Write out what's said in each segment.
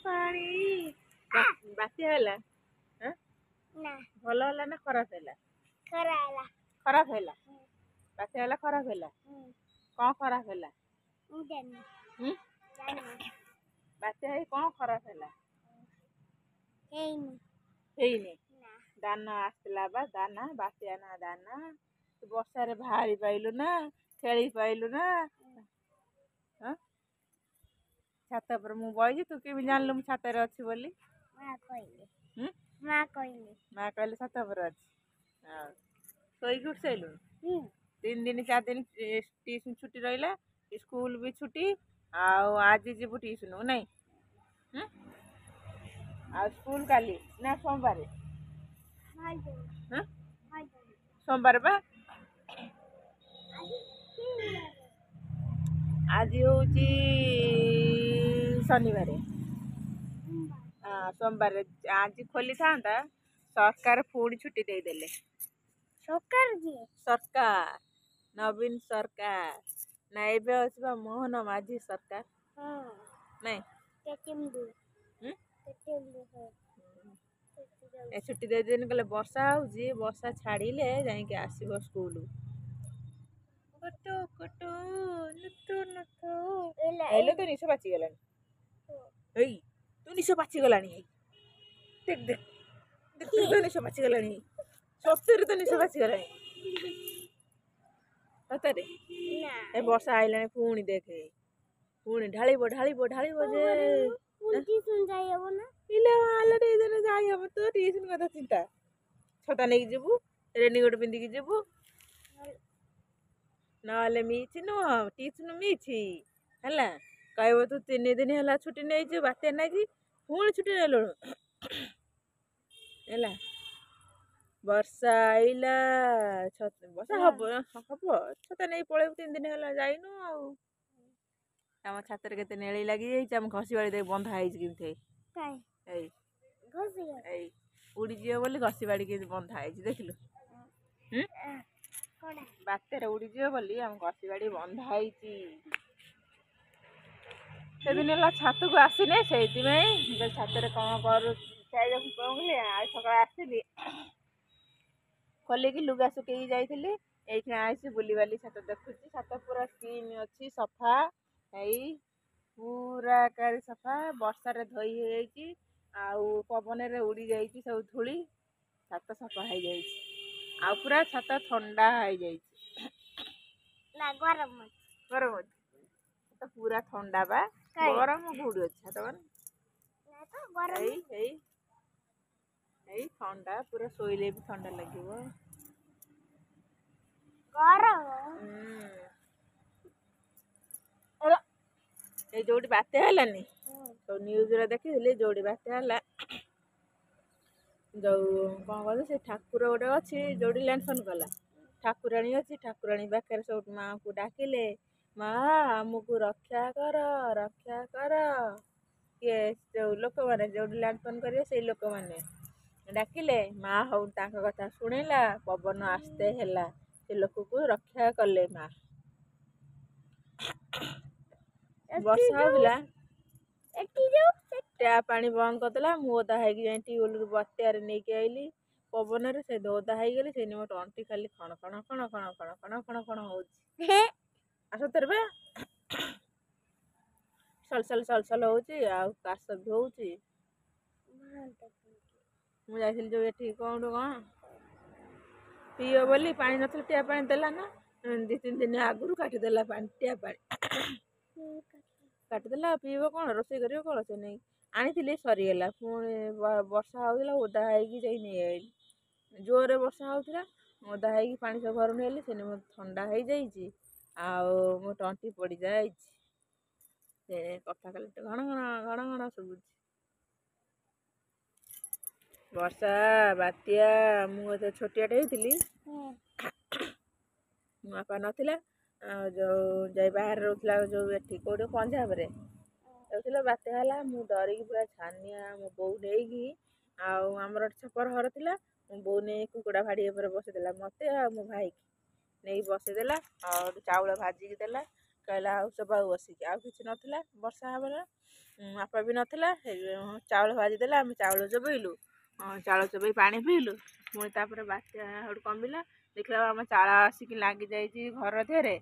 पानी बात्या है ना भल है ना खराब है खराब है बात्या है खराब है कौन खराब है बात्या है कौन खराब है दाना आसला बा दाना बात्या ना दाना तू बर्षारे बाहरी पाइलु ना खेली पाइलु ना छात पर मु बइजी तू केमी जानलु मु छात रे अछि बोली माँ कहले छात पर अछि सोई उठ सैलु 3 दिन 4 दिन ट्यूशन छुट्टी रहिला स्कूल भी छुट्टी आज जीवु ट्यूशन नहीं आ स्कूल काली ना सोमवार सोमवार बा आज हूँ शनिवार सोमवार आज खोली था सरकार पुणी छुट्टी दे देले सरकार नवीन सरकार ना एबे अछि मोहन माझी सरकार नहीं छुट्टी दे दिन कहले वर्षा होउजी वर्षा छाड़िले जाइके आसीबो स्कूल कुटु कुटु नुतु नुतु एले तो निशो बाची गलानी एई तू निशो बाची गलानी देख देख देख तो निशो बाची गलानी सप्तरी तो निशो बाची गलानी सतरे ए वर्षा आइलानी पुणी देखे पुणी ढाळिबो जे ट्यूशन जाई हबो ना इले आलरे इधर जाई हबो तो ट्यूशन कथा चिंता छता नेकी जेबू रेनीकोट पिंदी की जेबू नाले मीछि नो ट्यूशन मीछि हला कहबो तू 3 दिन हला छुट्टी नै जे बाते नै कि पुणी छुट्टी नेलो हला वर्षा आइला वर्षा हबो छता नै पळे 3 दिन हला जाइनु आम छातर केते नेली लगी आम घसी बाड़ी देख बंधा है उड़ी जीव बोली घसी बाड़ी के बंधा है देखलु बात्यार उड़ी जीव बोली आम घसी बाड़ी बंधा है दिन है छात को आसने से छातर कौन कर सका आसली खोलिकी लुगा सुखी जाइली ये आसी बुलवाली छात देखुची छात पूरा क्लीन अच्छी सफा पूरा कारी सफा वर्षार धोई हो पवन उड़ी जा सब धूली छात सफा हो जा पूरा छात ठंडा हो गरम तो पूरा ठंडा बा गरम गुड़ अच्छा तो ठंडा पूरा शोले भी ठंडा लगे ये जो बात्या है तो न्यूज देखी जो बात्या है जो कौन कह से ठाकुर गोटे अच्छी जो लैंडफोन कला ठाकुराणी अच्छी ठाकुराणी पाखे सब माँ को डाकिले माँ आमको रक्षा कर किए जो लोक मैंने जो लैंडफोन करेंगे से लोक मैंने डाकिले माँ हूँ कथा शुणिला पवन आस्ते है से लोक को रक्षा कले माँ वर्षा होगा टैप पानी बंद करदेला ओदा है ट्यूबवेल बत्यार नहीं कि आईली पवन से ओदा हो गली से मोट अंटी खाली खण खण खण खण खण खण खण खण हो सतर बे सल हो काश भी हो मुझे जो ये कौन कौन पीओ बोली पानी नथिला टैप पानी देला ना 2-3 दिन आगुरी काटिदेला पानी टैप पानी काटिदेला पीब कौन रोषे कर कौन से नहीं आनी सरीगला पुणी वर्षा होगा ओदा है जोरे वर्षा होता ओदा है पानी सब घर नहीं से ठंडा हो जाए मो तंटी पड़ जाए कथा खाली घण घण घण घण शुभुच वर्षा बात्या मुझे छोटियाटे होती मो बापा नाला जो जाई बाहर रोला जो ये कौटे पंजाब रे रोला बात्या है मु डरिकी पूरा छानिया मो बो नहीं आमर छपर घर था मो बो नहीं कुकुड़ा भाड़ी पर बसईदेला मत मो भाई की नहीं बसईदेला और चाउल भाजिकी देला कहला सब बसिकी आउ कि नाला वर्षा हमारा ବାପା ବି ନଥିଲା। ଚାଉଳ ଭାଜିଦେଲା, ଆମେ ଚାଉଳ ଚୋବେଇଲୁ, ଚାଉଳ ଚୋବେଇ ପାଣି ପିଇଲୁ। ପୁଣି ତାପରେ ବାତ୍ୟା ସେଠୁ କମିଲା। ଦେଖିଲା ଆମ ଚାଳ ଆସିକି ଲାଗିଯାଇଛି ଘର ଦେହରେ।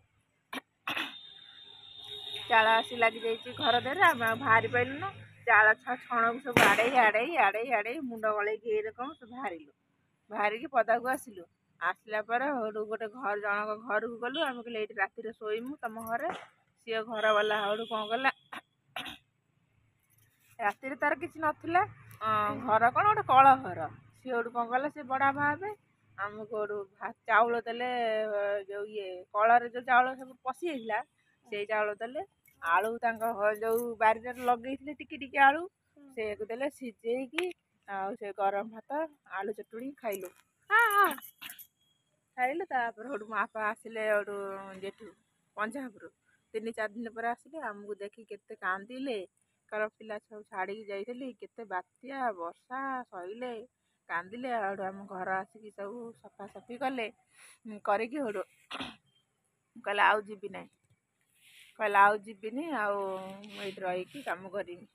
ଚାଳ ଆସି ଲାଗିଯାଇଛି ଘର ଦେହରେ। ଆମେ ଆଉ ବାହାରି ପାରିଲୁନୁ। ଚାଳ ଛଣକୁ ସବୁ ଆଡ଼େଇ ମୁଣ୍ଡ ଗଳେଇକି ଏଇରକମ ସବୁ ବାହାରିକି ପଦାକୁ ଆସିଲୁ। ଆସିଲା ପରେ ସେଠୁ ଗୋଟେ ଜଣଙ୍କ ଘରକୁ ଗଲୁ। ଆମେ କହିଲେ ଏଇଠି ରାତିରେ ଶୋଇମୁ ତମ ଘରେ। ସିଏ ଘର ବାଲା ସେଠୁ କ'ଣ କଲା, ରାତିରେ ତାର କିଛି ନଥିଲା, ଘର କ'ଣ ଗୋଟେ କଳ ଘର। ସିଏ ସେଠୁ କ'ଣ କଲା, ସେ ବଡ଼ ଭାବେ ଆମକୁ ସେଠୁ ଚାଉଳ ଦେଲେ। ଯେଉଁ କଳରେ ଯେଉଁ ଚାଉଳ ସବୁ ପଶି ଯାଇଥିଲା ସେଇ ଚାଉଳ ଦେଲେ। ଆଳୁ ତାଙ୍କ ଯେଉଁ ବାରିରେ ଲଗେଇଥିଲେ ଟିକି ଟିକି ଆଳୁ, ସେଇଆକୁ ଦେଲେ ସିଝେଇକି। ଆଉ ସେ ଗରମ ଭାତ ଆଳୁ ଚଟୁଣି ଖାଇଲୁ। ତାପରେ ସେଠୁ ମୋ ବାପା ଆସିଲେ ସେଠୁ ଯେଠୁ ପଞ୍ଜାବରୁ 3-4 ଦିନ ପରେ ଆସିଲେ। ଆମକୁ ଦେଖି କେତେ କାନ୍ଦିଲେ। କାରଣ ପିଲା ସବୁ ଛାଡ଼ିକି ଯାଇଥିଲି, କେତେ ବାତ୍ୟା ବର୍ଷା ସହିଲେ, କାନ୍ଦିଲେ। ଆଉ ଆମ ଘର ଆସିକି ସବୁ ସଫାସଫି କଲେ। କରିକି ସେଠୁ କହିଲେ ଆଉ ଯିବି ନାହିଁ, ଆଉ ଯିବିନି, ଆଉ ମୁଁ ଏଇଠି ରହିକି କାମ କରିବି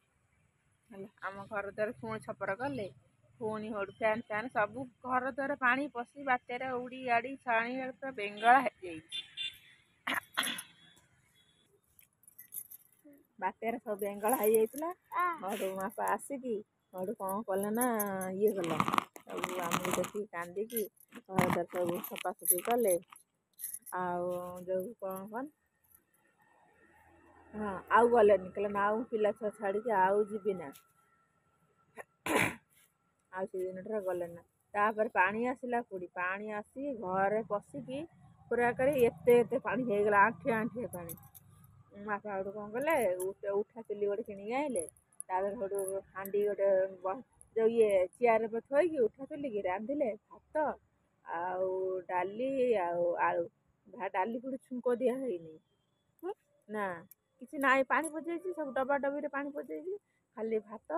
ହେଲା। ଆମ ଘର ଦ୍ୱାର ପୁଣି ଛପର କଲେ। ପୁଣି ସେଠୁ ଫ୍ୟାନ୍ ସବୁ ଘର ଦ୍ୱାର ପାଣି ପଶି ବାତ୍ୟାରେ ଉଡ଼ି ଆଡ଼ି ଛାଣି ପୁରା ବେଙ୍ଗଳା ହେଇଯାଇଛି। ବାତ୍ୟାରେ ସବୁ ବେଙ୍ଗଳା ହେଇଯାଇଥିଲା। ସେଠୁ ବାପା ଆସିକି ସେଠୁ କ'ଣ କଲେ ନା କଲା, ସବୁ ଆମକୁ ଦେଖିକି କାନ୍ଦିକି ଘର ଦ୍ୱାର ସବୁ ସଫାସଫି କଲେ। ଆଉ ଯେଉଁ କ'ଣ ଆଉ ଗଲେନି, କହିଲେ ନା ଆଉ ପିଲା ଛୁଆ ଛାଡ଼ିକି ଆଉ ଯିବି ନା। ଆଉ ସେଦିନଠାରୁ ଗଲେନି ନା। ତାପରେ ପାଣି ଆସିଲା, ପାଣି ଆସି ଘରେ ପଶିକି ପୁରା କରି ଏତେ ପାଣି ହେଇଗଲା, ଆଣ୍ଠିଏ ପାଣି। ବାପା ସେଠୁ କ'ଣ କଲେ, ଉଠା ଚୁଲି ଗୋଟେ କିଣିକି ଆଣିଲେ। ତାପରେ ସେଠୁ ହାଣ୍ଡି ଗୋଟେ ଯେଉଁ ଚେୟାରରେ ଥୋଇକି ଉଠା ଚୁଲିକି ରାନ୍ଧିଲେ ଭାତ ଆଉ ଡାଲି ଆଉ ଆଳୁ। ଡାଲି ପୁଣି ଛୁଙ୍କ ଦିଆ ହେଇନି ନା, କିଛି ନାହିଁ, ପାଣି ପଚେଇଛି, ସବୁ ଡବା ଡବିରେ ପାଣି ପଚେଇଛି। ଖାଲି ଭାତ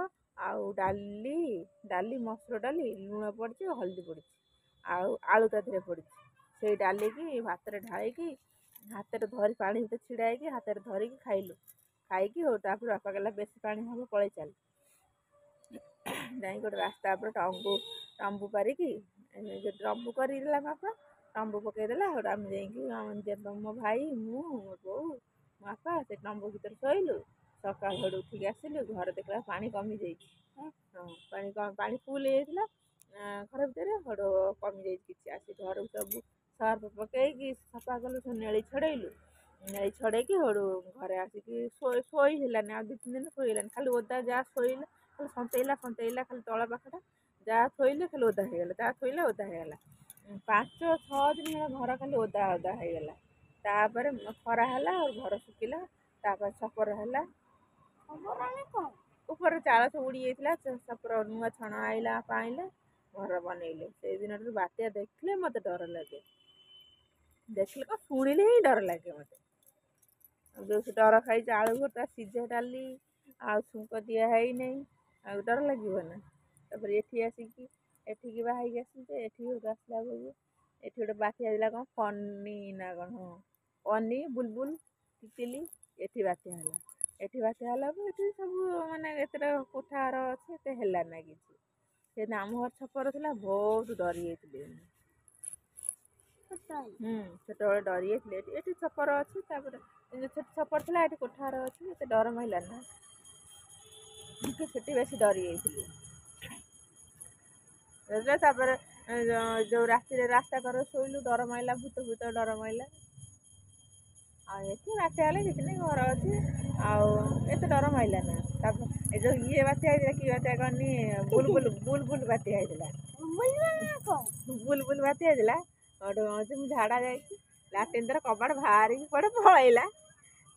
ଆଉ ଡାଲି ମସୁର ଡାଲି, ଲୁଣ ପଡ଼ିଛି, ହଳଦୀ ପଡ଼ିଛି, ଆଉ ଆଳୁ ତା ଦେହରେ ପଡ଼ିଛି। ସେଇ ଡାଲିକି ଭାତରେ ଢାଳିକି ହାତରେ ଧରି ପାଣି ଭିତରେ ଛିଡ଼ା ହେଇକି ହାତରେ ଧରିକି ଖାଇଲୁ। ଖାଇକି ତାପରେ ବାପା କହିଲା ବେଶୀ ପାଣି ହେବ ପଳେଇ ଚାଲ। ଯାଇକି ଗୋଟେ ରାସ୍ତା ଉପରେ ତମ୍ବୁ ପାରିକି ତମ୍ବୁ କରିଦେଲା ବାପା, ତମ୍ବୁ ପକେଇଦେଲା। ସେଠୁ ଆମେ ଯାଇକି ମୋ ଭାଇ, ମୁଁ, ମୋ ବୋଉ, ମୋ ବାପା ସେ ତମ୍ବୁ ଭିତରେ ଶୋଇଲୁ। ସକାଳୁ ସେଠୁ ଉଠିକି ଆସିଲୁ, ଘରେ ଦେଖିଲା ପାଣି କମିଯାଇଛି। ପାଣି ଫୁଲ୍ ହେଇଯାଇଥିଲା ଘର ଭିତରେ। ସେଠୁ କମିଯାଇଛି କିଛି। ଆସି ଘରକୁ ସବୁ ସର୍ଫ ପକେଇକି ସଫା କଲୁ, ସବୁ ନେଳି ଛଡ଼େଇଲୁ। ନେଳି ଛଡ଼େଇକି ସେଠୁ ଘରେ ଆସିକି ଶୋଇ ହେଲାନି। ଆଉ 2-3 ଦିନ ଶୋଇ ହେଲାନି, ଖାଲି ଓଦା। ଯାହା ଶୋଇଲେ ଖାଲି ସନ୍ତେଇଲା, ଖାଲି ତଳ ପାଖଟା ଯାହା ଥୋଇଲେ ଖାଲି ଓଦା ହେଇଗଲା, ଯାହା ଥୋଇଲେ ଓଦା ହେଇଗଲା। 5-6 ଦିନ ହେଲା ଘର ଖାଲି ଓଦା ହେଇଗଲା। ତାପରେ ଖରା ହେଲା ଆଉ ଘର ଶୁଖିଲା। ତାପରେ ଛପର ହେଲା। ଉପରେ ଚାଳ ସବୁ ଉଡ଼ି ଯାଇଥିଲା, ଛପର ନୂଆ ଛଣ ଆଇଲା, ଘର ବନେଇଲେ। ସେଇଦିନଠାରୁ ବାତ୍ୟା ଦେଖିଲେ ମୋତେ ଡର ଲାଗେ। ଦେଖିଲେ କ'ଣ, ଶୁଣିଲେ ହିଁ ଡର ଲାଗେ ମୋତେ। ଯେଉଁ ଡର ଖାଇଛି ଆଳୁ ଭର୍ତ୍ତା, ସିଝା ଡାଲି ଆଉ ଛୁଙ୍କ ଦିଆ ହେଇନାହିଁ, ଆଉ ଡର ଲାଗିବ ନା। ତାପରେ ଏଠିକି ବାହାରିକି ଆସିଛି। ଏଠିକି ଆସିଲା ବେଳକୁ ଏଠି ଗୋଟେ ବାତ୍ୟା ହେଇଥିଲା, କ'ଣ ଫନି ନା କ'ଣ, ଅନି, ବୁଲବୁଲ, ତିତିଲି, ଏଠି ବାତ୍ୟା ହେଲା। ଏଠି ବାତ୍ୟା ହେଲା ପରେ ଏଠି ସବୁ ମାନେ ଏତେଟା କୋଠା ଘର ଅଛି, ଏତେ ହେଲା ନା କିଛି। ସେଦିନ ଆମ ଘର ଛପର ଥିଲା, ବହୁତ ଡରି ଯାଇଥିଲି। ଛୋଟବେଳେ ଡରି ଯାଇଥିଲେ। ଏଠି ଛପର ଅଛି, ତାପରେ ଛୋଟ ଛପର ଥିଲା, ଏଠି କୋଠା ଘର ଅଛି, ଏତେ ଡର ମାଇଲା ନା। ସେଠି ବେଶୀ ଡରି ଯାଇଥିଲି। ତାପରେ ଯେଉଁ ରାତିରେ ରାସ୍ତା କରେ ଶୋଇଲୁ, ଡର ମାଇଲା, ଭୂତ ଡର ମାଇଲା। ଆଉ ଏଠି ବାତ୍ୟା ହେଲେ କିଛି ନାହିଁ, ଘର ଅଛି, ଆଉ ଏତେ ଡର ମାଇଲା ନା। ତାପରେ ଏ ଯେଉଁ ବାତ୍ୟା ହେଇଥିଲା, କି ବାତ୍ୟା କହନି, ବୁଲବୁଲ ବାତ୍ୟା ହେଇଥିଲା। ବୁଲବୁଲ ବାତ୍ୟା ହେଇଥିଲା। ସେଠୁ ମୁଁ ଝାଡ଼ା ଯାଇଛି, ଲାଟ୍ରିନ୍ ଦ୍ୱାରା କବାଟ ବାହାରିକି କୁଆଡ଼େ ପଳେଇଲା।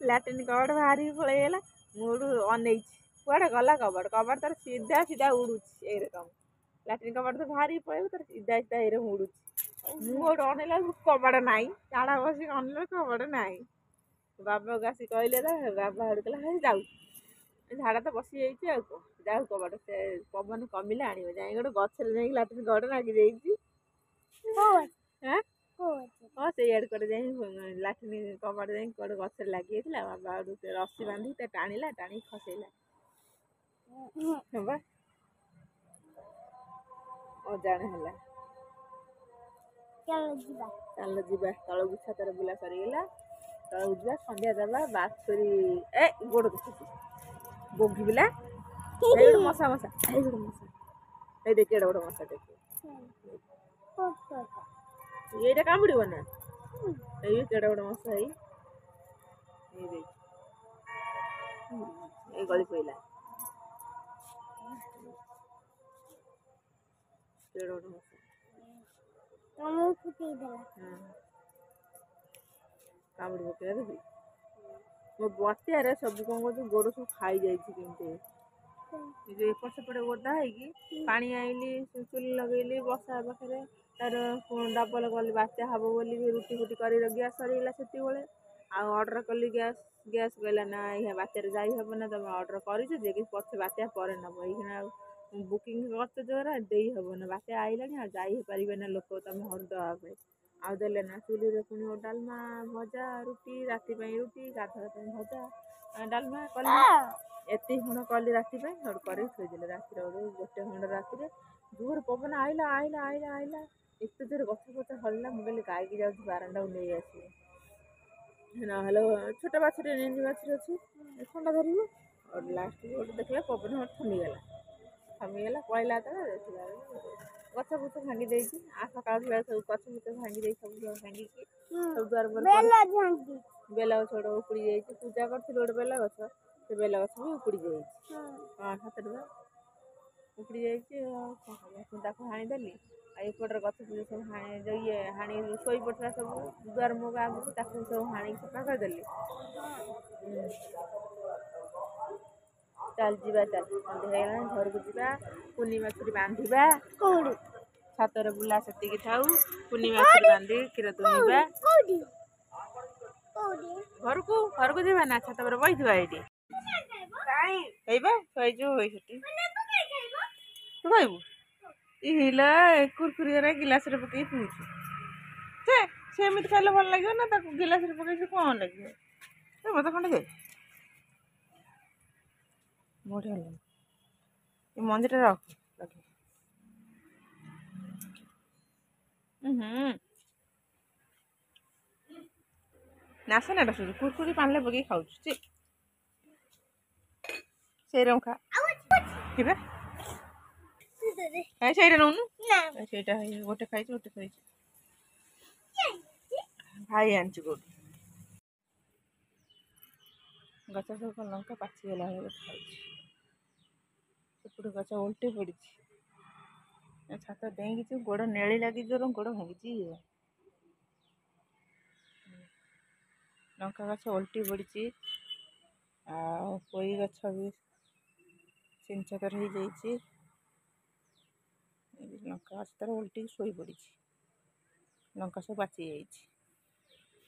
ଲାଟ୍ରିନ୍ କବାଟ ବାହାରିକି ପଳେଇଗଲା। ମୁଁ ସେଠୁ ଅନେଇଛି, କୁଆଡ଼େ ଗଲା କବାଟ ତାର ସିଧା ଉଡ଼ୁଛି ଏଇରକମ। ଲାଟ୍ରିନ୍ କବାଟ ତ ବାହାରିକି ପଳେଇବ, ତାର ସିଧା ଏଇରକମ ଉଡ଼ୁଛି। ମୁଁ ସେଠୁ ଅନେଇଲା ବେଳକୁ କବାଟ ନାହିଁ, ଝାଡ଼ା ବସିକି ଅନେଇଲା ବେଳକୁ କବାଟ ନାହିଁ। ବାବାକୁ ଆସି କହିଲେ, ବାବା ସେଠୁ କହିଲା ହେ ଯାଉ, ଝାଡ଼ା ତ ବସିଯାଇଛି, ଆଉ କ'ଣ ଯାଉ କବାଟ, ସେ ପବନ କମିଲେ ଆଣିବ। ଯାଇକି ଗୋଟେ ଗଛରେ ଯାଇକି ଲାଟ୍ରିନ୍ କବାଟ ଲାଗିଯାଇଛି। ହଁ, ସେଇଆଡ଼େ କୁଆଡ଼େ ଯାଇ ଲାଟ୍ରିନ୍ କବାଟ ଯାଇକି କୁଆଡ଼େ ଗଛରେ ଲାଗିଯାଇଥିଲା। ବାବା ସେଠୁ ରସି ବାନ୍ଧିକି ଟାଣିକି ଖସେଇଲା। ବା ଅଜାଣ ହେଲା। ଚାଲ ଯିବା ତଳକୁ, ଛାତରେ ବୁଲା ସରିଗଲା, ତଳକୁ ଯିବା ସନ୍ଧ୍ୟା ଦେବା। ବାଛୁରୀ ଏ ଗୋଡ଼ ଦେଖୁଛି ବୋଗି ପିଲା, ଏଇ ଗୋଟେ ମଶା ମଶା, ଏଇ ଗୋଟେ ମଶା, ଏଇ ଦେଖି ଏଇଟା ଗୋଟେ ମଶା ଦେଖି, ଏଇଟା କାମୁଡ଼ିବ ନା, ଏଇ କେଡ଼େ ଗୋଟେ ମଶା, ଏଇ ଦେଖ ଏଇ ଗଳି ପଇଲା, କେଡ଼େ ଗୋଟେ ମଶା କାମୁଡ଼ି ପକେଇଲା ଦେଖି। ମୋ ବତିଆରେ ସବୁ କଣ କରୁଛୁ, ଗୋଡ଼ ସବୁ ଖାଇଯାଇଛି କେମିତି, ଯୋଉ ଏପଟ ସେପଟେ ଓଦା ହେଇକି ପାଣି ଆଇଲି, ଚୁଲି ଲଗେଇଲି ବର୍ଷା ପାଖରେ, ତାର ଡବଲ କଲି ବାତ୍ୟା ହବ ବୋଲି ରୁଟି ଫୁଟି କରି ଗ୍ୟାସ୍ ସରିଗଲା ସେତିକିବେଳେ। ଆଉ ଅର୍ଡ଼ର କଲି ଗ୍ୟାସ୍ କହିଲା ନା ଏହା ବାତ୍ୟାରେ ଯାଇ ହେବ ନା, ତମେ ଅର୍ଡ଼ର କରିଛ ଯେ କି ପଛେ ବାତ୍ୟା ପରେ ନେବ, ଏଇଖିଣା ଆଉ ବୁକିଂ କରିଛ ଯୋଉରା ଦେଇ ହେବ ନା, ବାତ୍ୟା ଆଇଲାଣି ଆଉ ଯାଇ ହେଇପାରିବେ ନା ଲୋକ ତମେ ଘରୁ ଦେବା ପାଇଁ। ଆଉ ଦେଲେ ନା, ଚୁଲିରେ ପୁଣି ଡାଲମା ଭଜା ରୁଟି, ରାତି ପାଇଁ ରୁଟି, ଗାଧୁଆ ପାଇଁ ଭଜା ଡାଲମା କଲି, ଏତିକି ଖଣ୍ଡ କଲି ରାତି ପାଇଁ, ସଠୁ କରିକି ଥୋଇଦେଲେ। ରାତିରେ ଗୋଟେ ଖଣ୍ଡ ରାତିରେ ଜୋର ପବନ ଆଇଲା ଆଇଲା ଆଇଲା ଆଇଲା, ଏତେ ଜୋରେ ଗଛ ଫଛ ହଲିଲା, ମୁଁ କହିଲି ଗାଈକି ଯାଉଛି ବାରଣ୍ଡାକୁ ନେଇ ଆସିବି, ନହେଲେ ଛୋଟ ବାଛୁରୀ ନେଣ୍ଡି ବାଛୁରୀ ଅଛି ଥଣ୍ଡା ଧରିବ। ଆଉ ଲାଷ୍ଟକୁ ଗୋଟେ ଦେଖିଲା ପବନ ଥମିଗଲା, ପଳେଇଲା ଯେତେବେଳେ ଦେଖିଲା ଗଛ ଫଛ ଭାଙ୍ଗି ଦେଇଛି, ସକାଳୁ ସବୁ ଗଛ ଫଛ ଭାଙ୍ଗି ଦେଇଛି, ସବୁ ଭାଙ୍ଗିକି ସବୁ ଦ୍ୱାର ବେଲ ଗଛ ଗୋଟେ ଉପୁଡ଼ି ଯାଇଛି, ପୂଜା କରିଥିଲି ଗୋଟେ ବେଲ ଗଛ, ସେ ବେଲ ଗଛ ବି ଉପୁଡ଼ି ଯାଇଛି, ସତରେ ବା ଉପୁଡ଼ି ଯାଇଛି। ଆଉ ତାକୁ ହାଣିଦେଲି, ଆଉ ଏପଟରେ ଗଛ ଫଛ ସବୁ ହାଣି ଶୋଇ ପଡ଼ିଥିଲା ସବୁ ଦୁଆର ମୁହଁ ଆଗକୁ, ତାକୁ ସବୁ ହାଣିକି ସଫା କରିଦେଲି। ଚାଲ ଯିବା, ଚାଲ ସନ୍ଧ୍ୟା ହେଇଗଲାଣି, ଘରକୁ ଯିବା, କୁନି ବାଛୁରୀ ବାନ୍ଧିବା, ଛାତରେ ବୁଲା ସେତିକି ଥାଉ, କୁନି ବାଛୁରୀ ବାନ୍ଧି କ୍ଷୀର ଦୁହିଁବା। ଘରକୁ ଯିବା ନା, ଛାତ ଉପରେ ବଇଥିବା ଏଇଠି, ହେଇବା ଶୋଇଛୁ ହୋଇ ସେଠି ତୁ କହିବୁ ହିଲା କୁରକୁରିରେ ଗିଲାସରେ ପକେଇକି ପିଉଛୁ, ସେମିତି ଖାଇଲେ ଭଲ ଲାଗିବ ନା, ତାକୁ ଗିଲାସରେ ପକେଇକି କଣ ଲାଗିବ, ମତେ ଖଣ୍ଡେ ଦେ, ବଢ଼ିଆ ଲାଗେ ଏ ମଞ୍ଜିଟା ରଖ। ନାସ ନା ଶୁଛୁ କୁରକୁରି ପାଣିରେ ପକେଇକି ଖାଉଛୁ, ସେଇରକମ ଖା କେବେ ସେଇଟା ନଉନୁ, ସେଇଟା ଗୋଟେ ଖାଇଛି, ଗୋଟେ ଖାଇଛି, ଭାଇ ଆଣିଛି କୋଉଠୁ, ଗଛ ସବୁ ଲଙ୍କା ପାଚିଗଲା ଗୋଟେ ଖାଉଛି, ସେପଟେ ଗଛ ଓଲଟି ପଡ଼ିଛି, ଛାତ ଡେଇଁକି ଗୋଡ଼ ନେଳି ଲାଗି ଜୋର ଗୋଡ଼ ଭାଙ୍ଗିଛି, ଲଙ୍କା ଗଛ ଓଲଟି ପଡ଼ିଛି, ଆଉ ପୋଇ ଗଛ ବି ସିଞ୍ଚକର ହେଇଯାଇଛି, ଲଙ୍କା ଗଛ ତାର ଓଲଟିକି ଶୋଇ ପଡ଼ିଛି, ଲଙ୍କା ସବୁ ପାଚି ଯାଇଛି,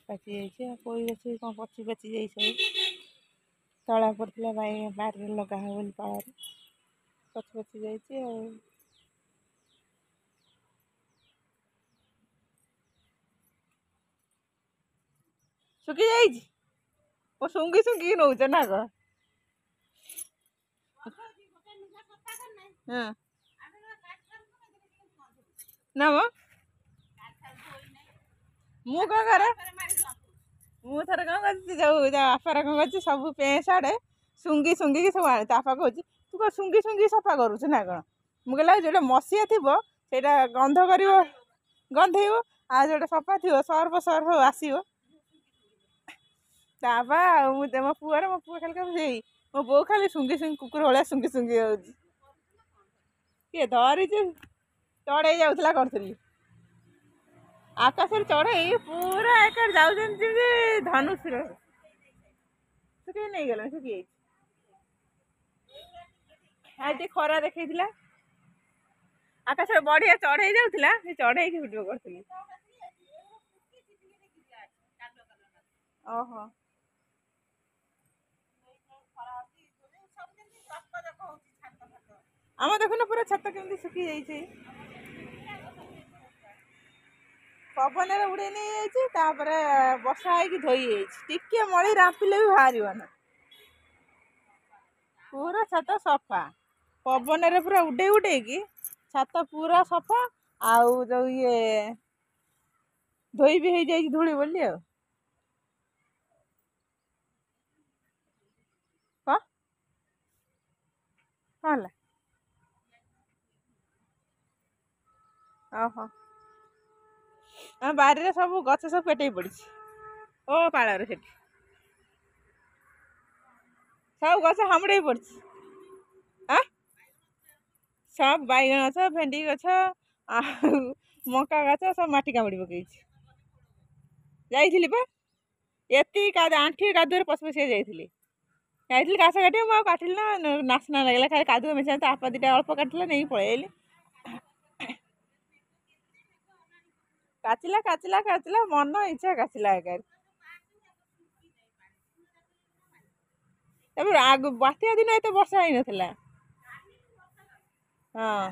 ଆଉ ପୋଇ ଗଛ ବି କ'ଣ ପଚି ଯାଇଛି, ତଳା ପଡ଼ିଥିଲା ବାରିରେ ଲଗା ହେବ ବୋଲି ପାଳରେ ପଚି ଯାଇଛି। ଆଉ ଶୁଖି ଯାଇଛି, ଶୁଙ୍ଘି ନଉଛ ନା କଣ? ହଁ ନା ମ ମୁଁ କ'ଣ କରେ, ମୁଁ ଥରେ କ'ଣ କରିଛି, ଯୋଉ ବାପାର କ'ଣ କରିଛି, ସବୁ ପେଁ ସାଡ଼େ ଶୁଙ୍ଘିକି ସବୁ ଆଣେ, ତା ବାପା କହୁଛି ତୁ କ'ଣ ଶୁଙ୍ଘି ସଫା କରୁଛୁ ନା କ'ଣ, ମୁଁ କହିଲା ଯୋଉଟା ମସିଆ ଥିବ ସେଇଟା ଗନ୍ଧ କରିବ, ଗନ୍ଧେଇବ, ଆଉ ଯୋଉଟା ସଫା ଥିବ ସର୍ଫ ଆସିବ। ତାପା ଆଉ ମୋ ପୁଅ ଖାଲି ସେଇ ମୋ ବୋଉ ଖାଲି ଶୁଙ୍ଘି କୁକୁର ଭଳିଆ ଶୁଙ୍ଘି ଯାଉଛି, କିଏ ଧରିଛି ଚଢ଼େଇ ଯାଉଥିଲା କରୁଥିଲି, ଆକାଶରେ ଚଢ଼େଇ ପୁରା ଏକା ଯାଉଛନ୍ତି ଯେମିତି ଧନୁଷର, ଶୁଖି ନେଇଗଲାଣି, ଶୁଖି ଯାଇଛି, ଆଜି ଖରା ଦେଖେଇଥିଲା, ଆକାଶରେ ବଢିଆ ଚଢ଼େଇ ଯାଉଥିଲା, ସେ ଚଢ଼େଇକି ଭିଡ଼ିଓ କରୁଥିଲି। ଓହୋ ଆମ ଦେଖୁନ ପୁରା ଛାତ କେମିତି ଶୁଖି ଯାଇଛି, ପବନରେ ଉଡ଼େଇ ନେଇଯାଇଛି, ତାପରେ ବର୍ଷା ହେଇକି ଧୋଇ ଯାଇଛି, ଟିକେ ମଳି ରାମ୍ପିଲେ ବି ବାହାରିବ ନା। पूरा छात सफा पवन रे पूरा उडे उडेगी छात पूरा सफा आउ जो ये धोई भी हो जाए धूली बोली आ कह ହେଲା ଓହୋ ଆମ ବାରିରେ ସବୁ ଗଛ ସବୁ ପେଟେଇ ପଡିଛି ଓ ପାଳରେ ସେଠି ସବୁ ଗଛ ହାମୁଡେଇ ପଡିଛି ଆଁ सब बैगन गछ भेंडी गछ ଆଉ ମକା ଗଛ ସବୁ ମାଟି କାମୁଡି ପକେଇଛି ଯାଇଥିଲି ବା ଏତିକି ଆଣ୍ଠି କାଦୁଅରେ ପଶି ପଶି ଯାଇଥିଲି ଯାଇଥିଲି ଘାସ କାଟିବ ମୁଁ ଆଉ କାଟିଲି ନା ନାସନା ଲାଗିଲା ଖାଲି କାଦୁଅ ମିଶା ତା ଆପା ଦିଟା ଅଳ୍ପ କାଟିଲା ନେଇକି ପଳେଇ ଆଇଲି କାଚିଲା ମନ ଇଚ୍ଛା କାଚିଲା ଏକାରେ ଏବେ ବାତ୍ୟା ଦିନ ଏତେ ବର୍ଷା ହେଇନଥିଲା ହଁ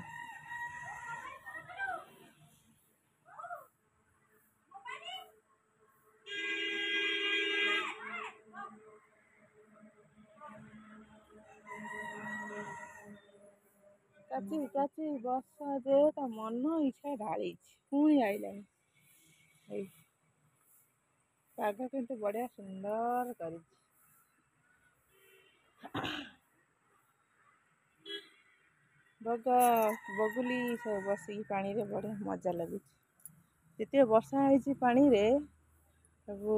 କାଚି ବର୍ଷା ଯେ ତା ମନ ଇଚ୍ଛା ଢାଳିଛି ପୁଣି ଆଇଲାଣି ଏଇ ପାଗ କିନ୍ତୁ ବଢିଆ ସୁନ୍ଦର କରିଛି ବଗୁଲି ସବୁ ବସିକି ପାଣିରେ ବଢିଆ ମଜା ଲାଗୁଛି ଯେତିକି ବର୍ଷା ହେଇଛି ପାଣିରେ ସବୁ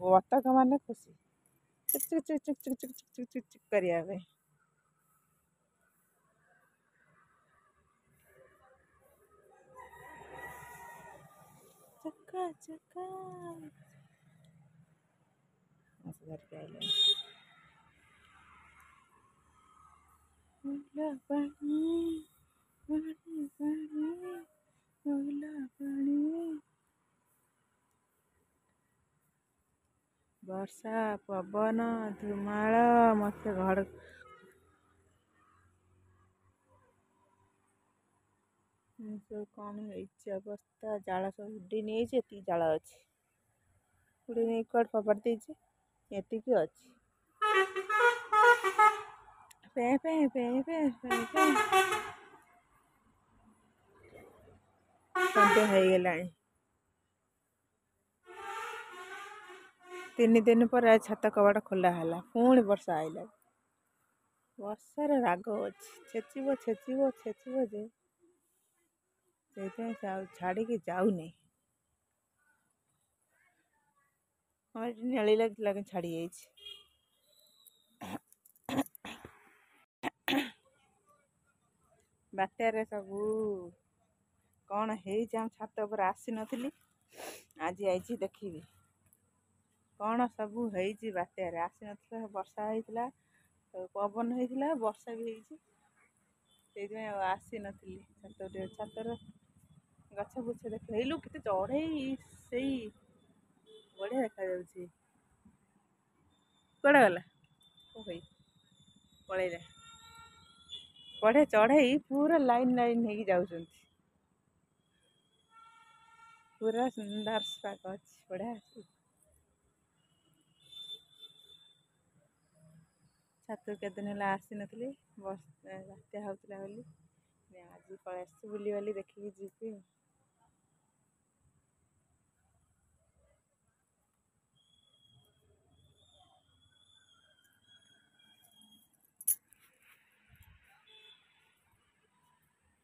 ବତକ ମାନେ ଖୁସି ଚିକ୍ କରିବା ପାଇଁ ଚକା ଚକା ଧରିକି ଆଇଲେଣି ପାଣି ପାଣି ପାଣି ପାଣି ବର୍ଷା ପବନ ଧୁମାଳ ମତେ ଘର ସବୁ କଣ ହେଇଛି ଅବସ୍ଥା ଜାଳ ସବୁ ଉଡି ନେଇଛି ଏତିକି ଜାଳ ଅଛି ଉଡି ନେଇ କୁଆଡେ ଫୋପାଡି ଦେଇଛି ଏତିକି ଅଛି ପେଁ ପେଁ ପେଁ ପେଁ ପେଁ ପେଁ ସନ୍ଧ୍ୟା ହେଇଗଲାଣି 3 ଦିନ ପରେ ଛାତ କବାଟ ଖୋଲା ହେଲା ପୁଣି ବର୍ଷା ଆଇଲା ବର୍ଷାର ରାଗ ଅଛି ଛେଚିବ ଯେ ସେଇଥିପାଇଁ ଛାଡିକି ଯାଉନି ହଁ ଏଠି ନେଳି ଲାଗିଥିଲା କିନ୍ତୁ ଛାଡି ଯାଇଛି ବାତ୍ୟାରେ ସବୁ କଣ ହେଇଛି ଆମ ଛାତ ଉପରେ ଆସିନଥିଲି ଆଜି ଆଇଛି ଦେଖିବି କଣ ସବୁ ହେଇଛି ବାତ୍ୟାରେ ଆସିନଥିଲା ବର୍ଷା ହେଇଥିଲା ପବନ ହେଇଥିଲା ବର୍ଷା ବି ହେଇଛି ସେଇଥିପାଇଁ ଆଉ ଆସିନଥିଲି ଛାତର ଗଛ ବୁଛ ଦେଖେଇଲୁ କେତେ ଚଢେଇ ସେଇ ବଢିଆ ଦେଖାଯାଉଛି କୁଆଡେ ଗଲା ଓ ଭାଇ ପଳେଇଲା ବଢିଆ ଚଢେଇ ପୁରା ଲାଇନ ହେଇକି ଯାଉଛନ୍ତି ପୁରା ସୁନ୍ଦର ପାଗ ଅଛି ବଢିଆ ଛାତକୁ କେତେଦିନ ହେଲା ଆସିନଥିଲି ବାତ୍ୟା ହଉଥିଲା ବୋଲି ଆଜି ପଳେଇ ଆସିଛି ବୁଲିବାଲି ଦେଖିକି ଯିବି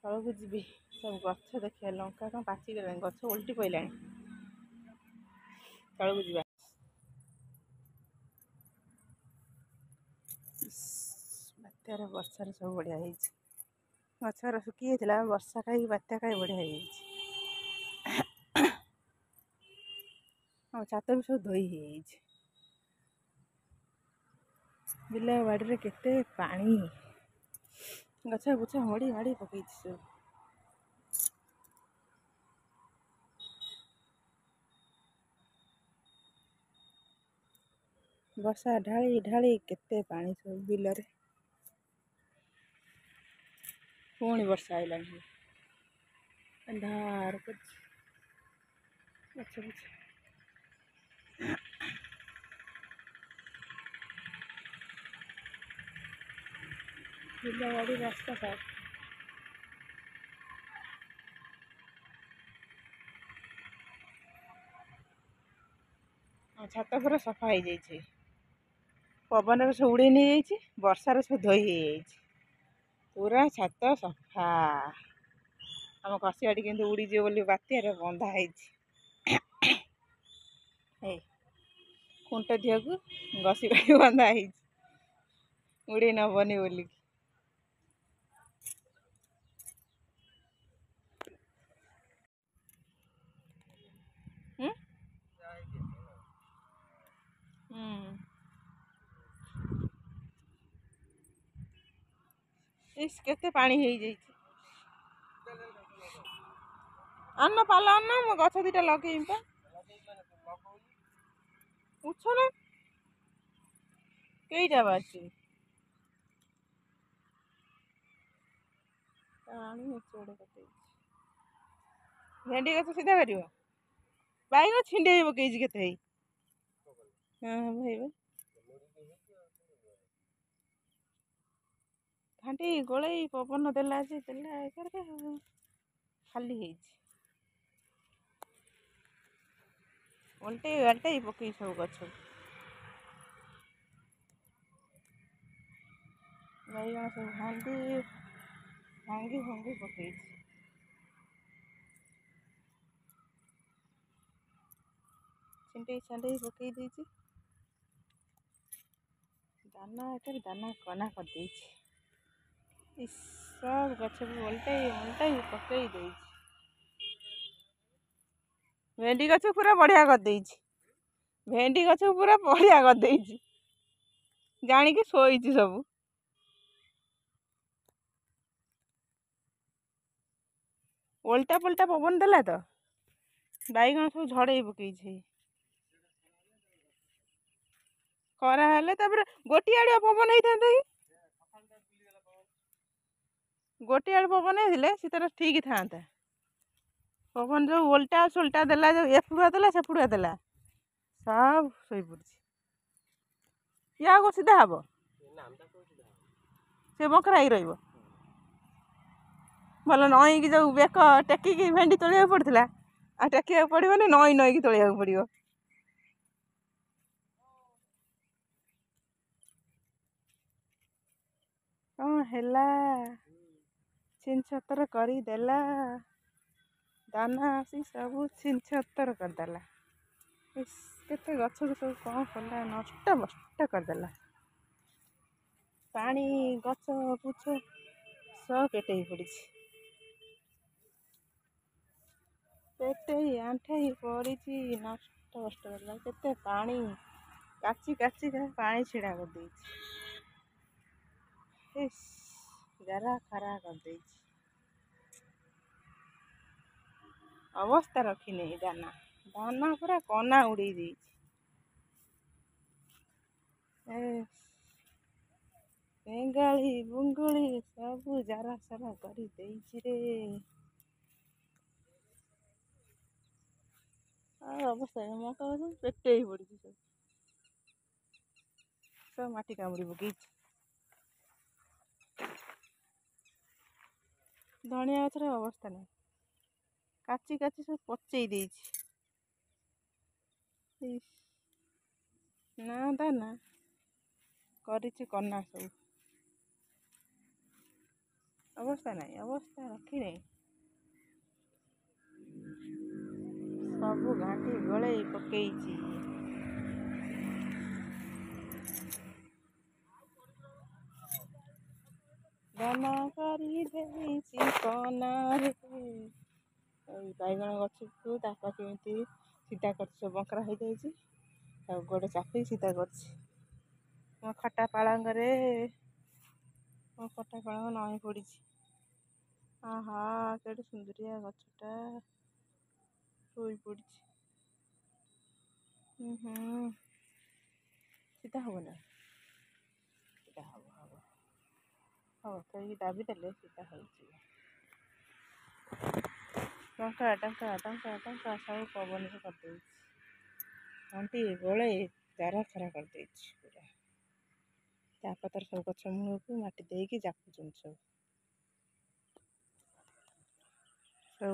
ତଳକୁ ଯିବି ସବୁ ଗଛ ଦେଖିବା ଲଙ୍କା କଣ ପାଚିଗଲାଣି ଗଛ ଓଲଟି ପଇଲାଣି ତଳକୁ ଯିବା ବାତ୍ୟାରେ ବର୍ଷାରେ ସବୁ ବଢିଆ ହେଇଛି ଗଛର ଶୁଖି ଯାଇଥିଲା ବର୍ଷା ଖାଇକି ବାତ୍ୟା ଖାଇ ବଢିଆ ହେଇଯାଇଛି ଆଉ ଛାତ ବି ସବୁ ଧୋଇ ହେଇଯାଇଛି ବିଲ ବାଡ଼ିରେ କେତେ ପାଣି ଗଛ ବୁଛ ମୋଡ଼ି ମାଡ଼ି ପକେଇଛି ସବୁ ବର୍ଷା ଢାଳି ଢାଳି କେତେ ପାଣି ସବୁ ବିଲରେ ପୁଣି ବର୍ଷା ଆଇଲାଣି ଅନ୍ଧାର କରିଛି ଗଛ ବୁଛ ବିଲ ବାଡ଼ି ରାସ୍ତା ସାଇଡ୍। ଛାତ ପୁରା ସଫା ହେଇଯାଇଛି। ପବନରେ ସବୁ ଉଡ଼େଇ ନେଇଯାଇଛି, ବର୍ଷାରେ ସବୁ ଧୋଇ ହେଇଯାଇଛି। ପୁରା ଛାତ ସଫା। ଆମ କଷିଆଟି କିନ୍ତୁ ଉଡ଼ିଯିବ ବୋଲି ବାତ୍ୟାରେ ବନ୍ଧା ହେଇଛି। ଏଇ ଖୁଣ୍ଟ ଝିଅକୁ ଘଷି କାଢ଼ି ବନ୍ଧା ହେଇଛି, ଉଡ଼େଇ ନବନି ବୋଲିକି। ଇସ୍ କେତେ ପାଣି ହେଇଯାଇଛି। ଆନ ପାଲ ଆନ, ମୁଁ ଗଛ ଦିଟା ଲଗେଇବି ପା। ଉଛ ନା କେଇଟା ବାଛି ଭେଣ୍ଡି ଗଛ ସିଧା କରିବ। ବାଇଗଣ ଛିଣ୍ଡେଇ ପକେଇଛି କେତେ ହେଇ। ହଁ ଭାଇ ଘାଣ୍ଟି ଗୋଳେଇ ପବନ ଦେଲା ଯେ ଦେଲା ଏକରେ ଖାଲି ହେଇଛି। ଓଲଟେଇ ଗାଲଟେଇ ପକେଇ ସବୁ ଗଛ ବାଇଗଣ ସବୁ ଭାଙ୍ଗି ପକେଇଛି। ଛିଣ୍ଡେଇ ଛାଣ୍ଡେଇ ପକେଇ ଦେଇଛି। ଦାନା ଏକରେ ଦାନା କନା କରିଦେଇଛି। ଇସ୍ ସବୁ ଗଛକୁ ଓଲଟେଇ ପକେଇ ଦେଇଛି। ଭେଣ୍ଡି ଗଛ ପୁରା ବଢ଼ିଆ କରିଦେଇଛି। ଭେଣ୍ଡି ଗଛକୁ ପୁରା ବଢ଼ିଆ କରିଦେଇଛି। ଜାଣିକି ଶୋଇଛି ସବୁ। ଓଲଟା ପୋଲଟା ପବନ ଦେଲା ତ ବାଇଗଣ ସବୁ ଝଡ଼େଇ ପକେଇଛି। ଖରା ହେଲେ ତାପରେ ଗୋଟିଏ ଆଡ଼ୁଆ ପବନ ହେଇଥାନ୍ତା କି, ଗୋଟିଏ ଆଡ଼େ ପବନ ହେଇଥିଲେ ସେ ତାର ଠିକ୍ ଥାନ୍ତା। ପବନ ଯୋଉ ଓଲଟା ସୋଲଟା ଦେଲା, ଯୋଉ ଏପୁଡୁଆ ଦେଲା ସେପୁଡୁଆ ଦେଲା, ସବୁ ଶୋଇପଡ଼ିଛି। ଇଏ ଆଉ ସିଧା ହବ, ସେ ବଙ୍କରା ହେଇକି ରହିବ। ଭଲ ନଈକି ଯୋଉ ବେକ ଟେକିକି ଭେଣ୍ଡି ତୋଳିବାକୁ ପଡୁଥିଲା, ଆଉ ଟେକିବାକୁ ପଡ଼ିବନି, ନଈକି ତୋଳିବାକୁ ପଡ଼ିବ। କଣ ହେଲା, ଛିନ୍ ଛତର କରିଦେଲା। ଦାନା ଆସି ସବୁ ଛିନ୍ ଛତର କରିଦେଲା। ଇସ୍ କେତେ ଗଛକୁ ସବୁ କଣ କଲା, ନଷ୍ଟ କରିଦେଲା। ପାଣି ଗଛ ପୁଛ ସବୁ ପେଟେଇ ପଡ଼ିଛି। ପେଟେଇ ଆଣ୍ଠେଇ ପଡ଼ିଛି, ନଷ୍ଟ କରିଦେଲା। କେତେ ପାଣି କାଚି ପାଣି ଛିଡ଼ା କରିଦେଇଛି। ଇସ୍ ଜାରା ଖାରା କରିଦେଇଛି। ଅବସ୍ଥା ରଖିନି ଦାନା ପୁରା କନା ଉଡ଼େଇ ଦେଇଛି। ବେଙ୍ଗାଳି ବୁଙ୍ଗୁଳି ସବୁ ଜାରା ସାରା କରି ଦେଇଛି ରେ। ଆଉ ଅବସ୍ଥା ମକା ଗଛ ପେଟେଇ ପଡ଼ିଛି ସବୁ ମାଟି କାମୁଡ଼ି ପକେଇଛି। ଧଣିଆ ଗଛର ଅବସ୍ଥା ନାହିଁ, କାଚି ସବୁ ପଚେଇ ଦେଇଛି। ନା ଦାନା କରିଛି କନା ସବୁ, ଅବସ୍ଥା ନାହିଁ, ଅବସ୍ଥା ରଖିନି। ସବୁ ଘାଣ୍ଟି ଗୋଳେଇ ପକେଇଛି। ଦାନା କରି ଦେଇଛି କନାରେ। ଏଇ ବାଇଗଣ ଗଛକୁ ତାପ କେମିତି ସିଧା କରିଛି, ସବୁ ବଙ୍କରା ହେଇଯାଇଛି, ଆଉ ଗୋଡ଼ ଚାପି ସିଧା କରିଛି। ମୋ ଖଟା ପାଳଙ୍ଗରେ ନଇଁ ପଡ଼ିଛି। ଆହା କେଡ଼େ ସୁନ୍ଦରିଆ ଗଛଟା ଶୋଇ ପଡ଼ିଛି। ସିଧା ହବ ନା, ସିଧା ହବ ଥୋଇକି ଦାବି ଦେଲେ ସିଧା ହେଇଯିବ। ଟଙ୍କା ସବୁ ପବନରେ କରିଦେଇଛି। ଘାଣ୍ଟି ଗୋଳେଇ ଜାରା ଖାରା କରିଦେଇଛି ପୁରା। ତାପତର ସବୁ ଗଛ ମୂଳକୁ ମାଟି ଦେଇକି ଜାକୁଛନ୍ତି ସବୁ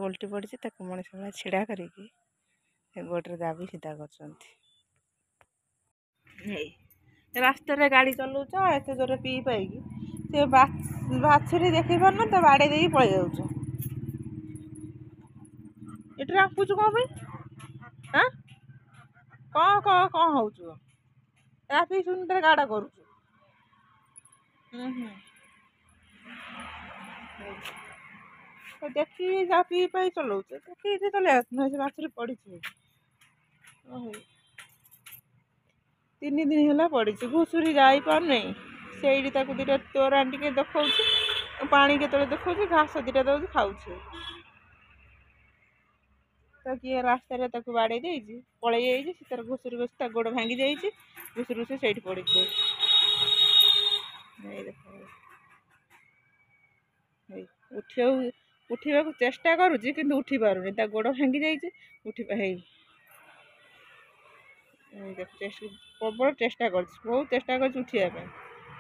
ଓଲଟି ପଡ଼ିଛି। ତାକୁ ମଣିଷ ଭଳିଆ ଛିଡ଼ା କରିକି ଗୋଡ଼ରେ ଦାବି ସିଧା କରୁଛନ୍ତି। ହେଇ ରାସ୍ତାରେ ଗାଡ଼ି ଚଲାଉଛ ଏତେ ଜୋରରେ ପିଇ ପାଇକି ସେ ବାଛୁରୀ ଦେଖି ପାରୁନ ତ ବାଡ଼େଇ ଦେଇକି ପଳେଇ ଯାଉଛ। ଏଠି ରାମ୍ପୁଛୁ କ'ଣ ପାଇଁ? ହଁ କ'ଣ ହଉଛୁ? ଟ୍ରାଫିକ୍ ଶୂନ୍ୟରେ ଗାଡ଼ା କରୁଛୁ। ଦେଖିକି ଯାହା ପିଇ ପାଇ ଚଲାଉଛ, ଦେଖିକି ଚଲେଇ ଆସୁନ। ସେ ବାଛୁରୀ ପଡ଼ିଛି 3 ଦିନ ହେଲା ପଡ଼ିଛି, ଘୁଷୁରି ଯାଇପାରୁନି। ସେଇଠି ତାକୁ ଦୁଇଟା ତୋରାଣି ଟିକେ ଦେଖାଉଛି, ପାଣି କେତେବେଳେ ଦେଖାଉଛି, ଘାସ ଦୁଇଟା ଦେଉଛି ଖାଉଛି। ତ କିଏ ରାସ୍ତାରେ ତାକୁ ବାଡ଼େଇ ଦେଇଛି, ପଳେଇ ଯାଇଛି। ସେ ତାର ଘୁଷୁରି ବସି ତା ଗୋଡ଼ ଭାଙ୍ଗି ଯାଇଛି, ଘୁଷୁରି ବସି ସେଇଠି ପଡ଼ିଛି। ଉଠିବାକୁ ଚେଷ୍ଟା କରୁଛି କିନ୍ତୁ ଉଠି ପାରୁନି, ତା ଗୋଡ଼ ଭାଙ୍ଗି ଯାଇଛି। ପ୍ରବଳ ଚେଷ୍ଟା କରୁଛି, ବହୁତ ଚେଷ୍ଟା କରୁଛି ଉଠିବା ପାଇଁ,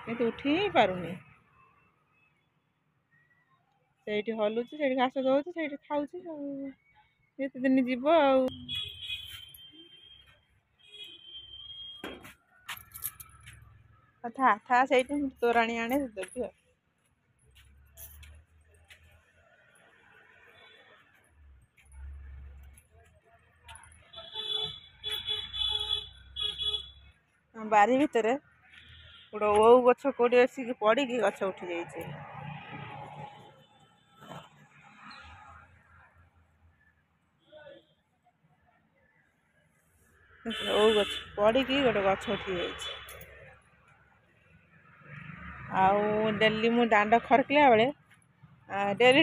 କିନ୍ତୁ ଉଠି ହିଁ ପାରୁନି। ସେଇଠି ହଲୁଛି, ସେଇଠି ଘାସ ଦଉଛି, ସେଇଠି ଖାଉଛି। କେତେ ଦିନ ଯିବ ଆଉ। ଥା ସେଇଠି ତୋରାଣି ଆଣେ ଦେବି ଆଉ। ବାରି ଭିତରେ ଗୋଟେ ଓଉ ଗଛ କୋଉଠି ଆସିକି ପଡ଼ିକି ଗଛ ଉଠି ଯାଇଛି। ଓଉ ଗଛ ପଡ଼ିକି ଗୋଟେ ଗଛ ଉଠି ଯାଇଛି। ଆଉ ଡେଲି ମୁଁ ଦାଣ୍ଡ ଖରକିଲା ବେଳେ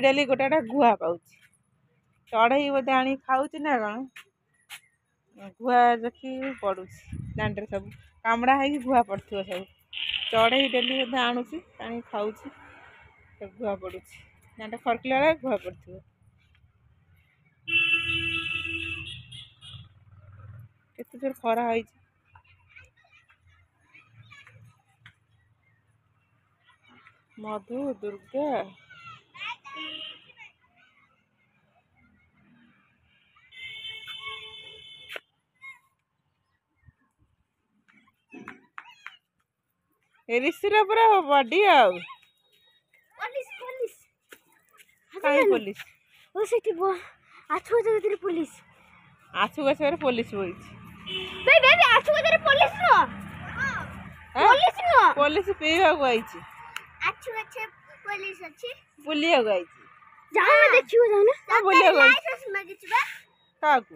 ଡେଲି ଗୋଟେ ଗୁଆ ପାଉଛି। ଚଢ଼େଇ ବୋଧେ ଆଣିକି ଖାଉଛି ନା କ'ଣ, ଗୁଆ ଦେଖି ପଡ଼ୁଛି ଦାଣ୍ଡରେ। ସବୁ କାମୁଡ଼ା ହେଇକି ଗୁଆ ପଡ଼ିଥିବ ସବୁ। ଚଢ଼େଇ ଡେଲି ବୋଧେ ଆଣୁଛି, ଆଣିକି ଖାଉଛି, ଗୁଆ ପଡ଼ୁଛି। ଦାଣ୍ଡ ଖରକିଲା ବେଳେ ଗୁଆ ପଡ଼ିଥିବ। କେତେ ଜୋର ଖରା ହେଇଛି। ମଧୁ, ଦୁର୍ଗା, ରିସିର ପୁରା ବଡି ଆଉ। କାହିଁ ପୋଲିସ? ସେଠି ଆଛୁ ଗଛ ଭିତରେ ପୋଲିସ। ଆଛୁ ଗଛରେ ପୋଲିସ ବଇଛି। ପୋଲିସ ପିଇବାକୁ ଆଇଛି। ବୁଲିବାକୁ ଆଇଛି। ଦେଖିବ ବୁଲିବାକୁ କାହାକୁ?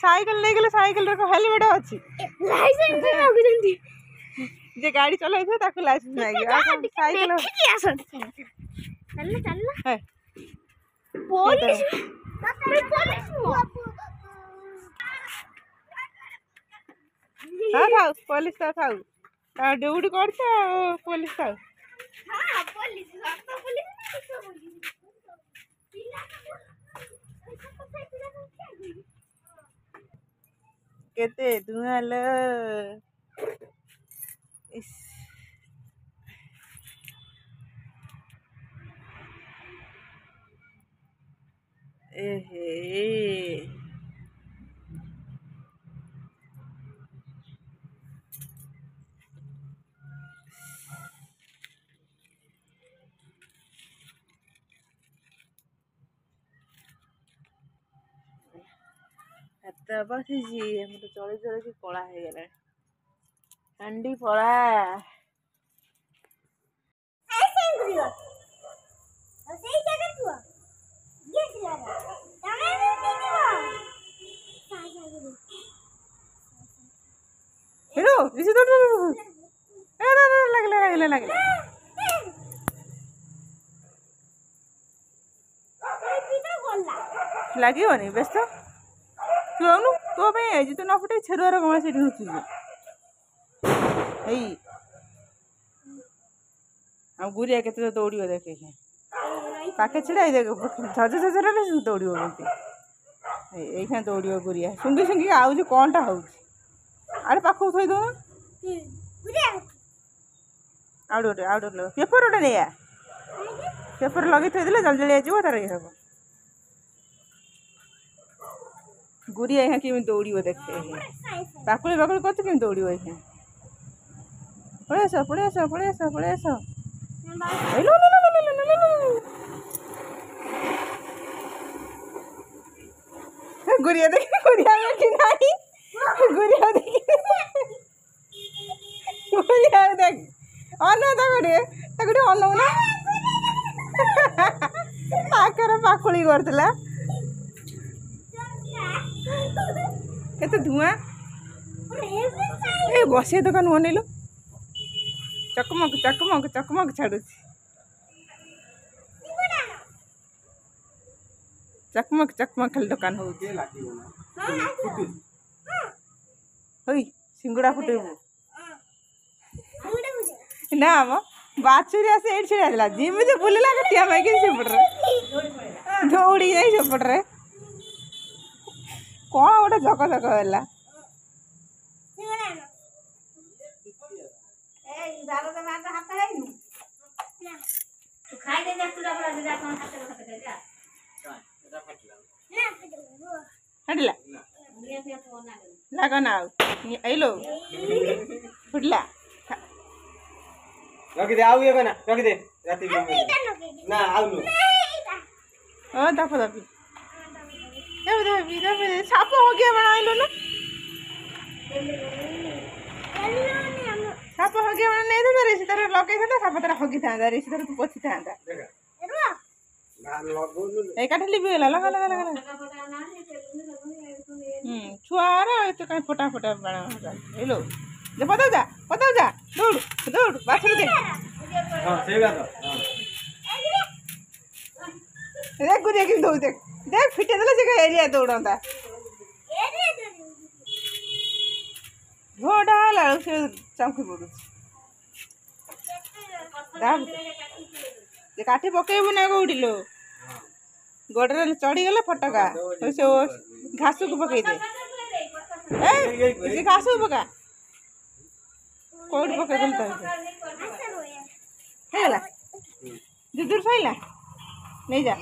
ସାଇକେଲ ନେଇଗଲେ, ସାଇକେଲରେ ହେଲମେଟ ଅଛି। ଯେ ଗାଡ଼ି ଚଲାଇଥିବ ତାକୁ ଲାଇସେନ୍ସ ମାଗିବ। ସାଇକେଲ ଥାଉ, ପୋଲିସ ଥାଉ, ଡ୍ୟୁଟି କରୁଛ ଆଉ ପୋଲିସ ଥାଉ। କେତେ ଧୂଆଁ ଲୋ। ହାତ ବସିଛି, ଆମର ଚଳି ଚଳିକି କଳା ହେଇଗଲାଣି। ହାଣ୍ଡି ପଳା। ଲାଗିବନି ବ୍ୟସ୍ତ ତୁ ଆଉନୁ, ତୋ ପାଇଁ ଆଇଛି। ତୁ ନ ଫୁଟେଇ ଛେରୁଆର କଣ ସେଇଠି ନୁଚୁଛୁ। ହେଇ ଆଉ ଗୁରିଆ କେତେ ଦୌଡ଼ିବ ଦେଖେ, ପାଖେ ଛିଡ଼ା ହେଇ ଦେଖ, ଝଜ ଝଜରେ ଦୌଡ଼ିବ କେମିତି। এইখানে ଦୌଡ଼ିବ ଗୁରିଆ ଶୁଙ୍ଗି ଶୁଙ୍ଗିକି ଆଉଛି କ'ଣଟା ହେଉଛି ଆଡ଼େ ପାଖକୁ ଥୋଇ ଦେଉନ ଆଉ ଗୋଟେ ପେପର ଗୋଟେ ନେଇଆ ପେପର ଲଗେଇ ଥୋଇଦେଲେ ଜଲ୍ଦି ଜଲ୍ଦି ଆସିଯିବ ତାର ଇଏ ହେବ ଗୁରିଆ ଏଇଖା କେମିତି ଦୌଡ଼ିବ ଦେଖେ ପାକୁଳି ପାକୁଳି କରୁଛୁ କେମିତି ଦୌଡ଼ିବ ଏଇଖା ପଳେଇ ଆସ गुड़िया देख गुड़िया में कि नहीं गुड़िया देख गुड़िया देख अन्न तगड़े अन्न ना आकर पाकुली करतला केते धुआं ए बसे दुकान बनेलो चकमक चकमक चकमक छाड़ू चकमक चकमक खाली दुकान हो सिंगुड़ा फुटेबू ना म बाछुरी आसे एट छिड़ा जिमी बुलला टिया माइक सेपटे दौड़ी जाए सेपटे कौन गोटे झक झक है हटला लगना आइलो फुटला रखी दे आउ ये बना रखी दे राती ना आउ नो ओ दफ दफी दफी साप हो गया बनाइलो ना साप हो गया बना नहीं तो रेसी तार लगे था साप तार हगी था रेसी तार तू पोछी था ए काटली भी लगा लगा लगा छुआरा तो कहीं फोटा फोटा बना हेलो जे पता जा दौड़ दौड़ बाछुरी दे हां सही बात देख गुरिया की दौड़ देख देख फिटे देले जे एरिया दौड़ंता घोड़ा लाल से चमकी पड़ू दाब जे काठी पकेबू ना गौड़िलो गोड़े चढ़ी गले फटका से घास को पकई दे घास को पका कौट पकई देल है दूर सैला नहीं जा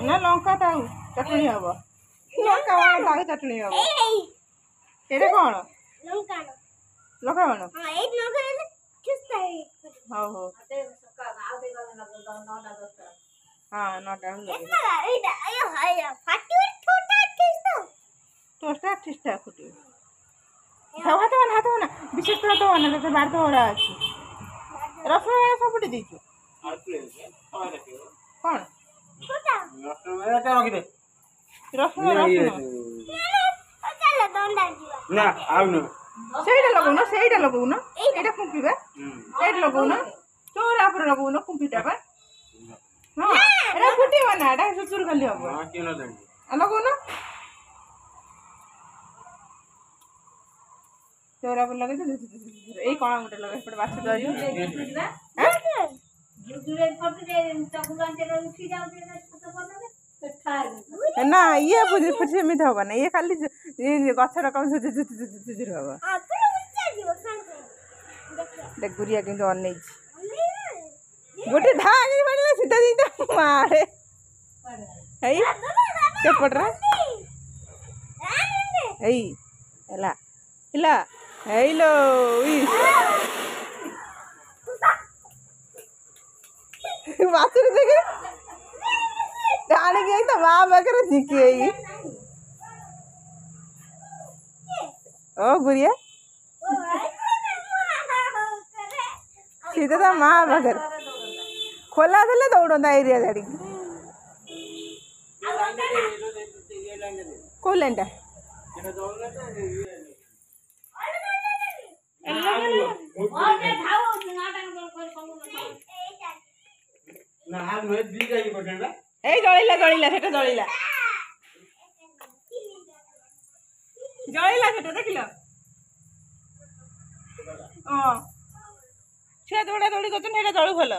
ना लंका ताऊ चटनी हम लंका वाला ताऊ चटनी हम ये कौन लंका बन हाँ हो हाँ नटा टोस्टा ठिस्टा फुटी हाथ ना विशेष हाथ ना तो बार तो ओरा अच्छी रसुण वाला सब फुटी दीचु कौन रखी दे रसुण ना आउ नो ସେଇଟା ଲଗଉନ ଏଇଟା କୁମ୍ପିବା ସେଇଟା ଲଗଉନ ଚଉରା ଉପରେ ଲଗଉନ କୁମ୍ପିଟା ବା ହଁ ଏଇଟା ଫୁଟିବ ନା ଏଇଟା ସୁଚୁରୁ ଖାଲି ହବ ଲଗଉନ ଚଉରା ଉପରେ ଲଗେଇ ଏଇ କଣା ଗୋଟେ ଲଗେଇ ଏପଟେ ବାଛ ଧରିବ ना ये फिर सेमती हम ना ये खाली गचर कम सुजुर हम देख गुरिया कि अनै गोटे ढाई सीधा सीधा मारे सेपटे हेलो बाछुरी देखे आने तो माँ पाखे झिकी ओ गुरिया सीधा तो माँ पाखे खोला देले दौड़ता एरिया झाड़ी कौ लाइन टा जलिला सेटा जलिला सेटा देखिल छुआ दौड़ा दौड़ी कर जलू भल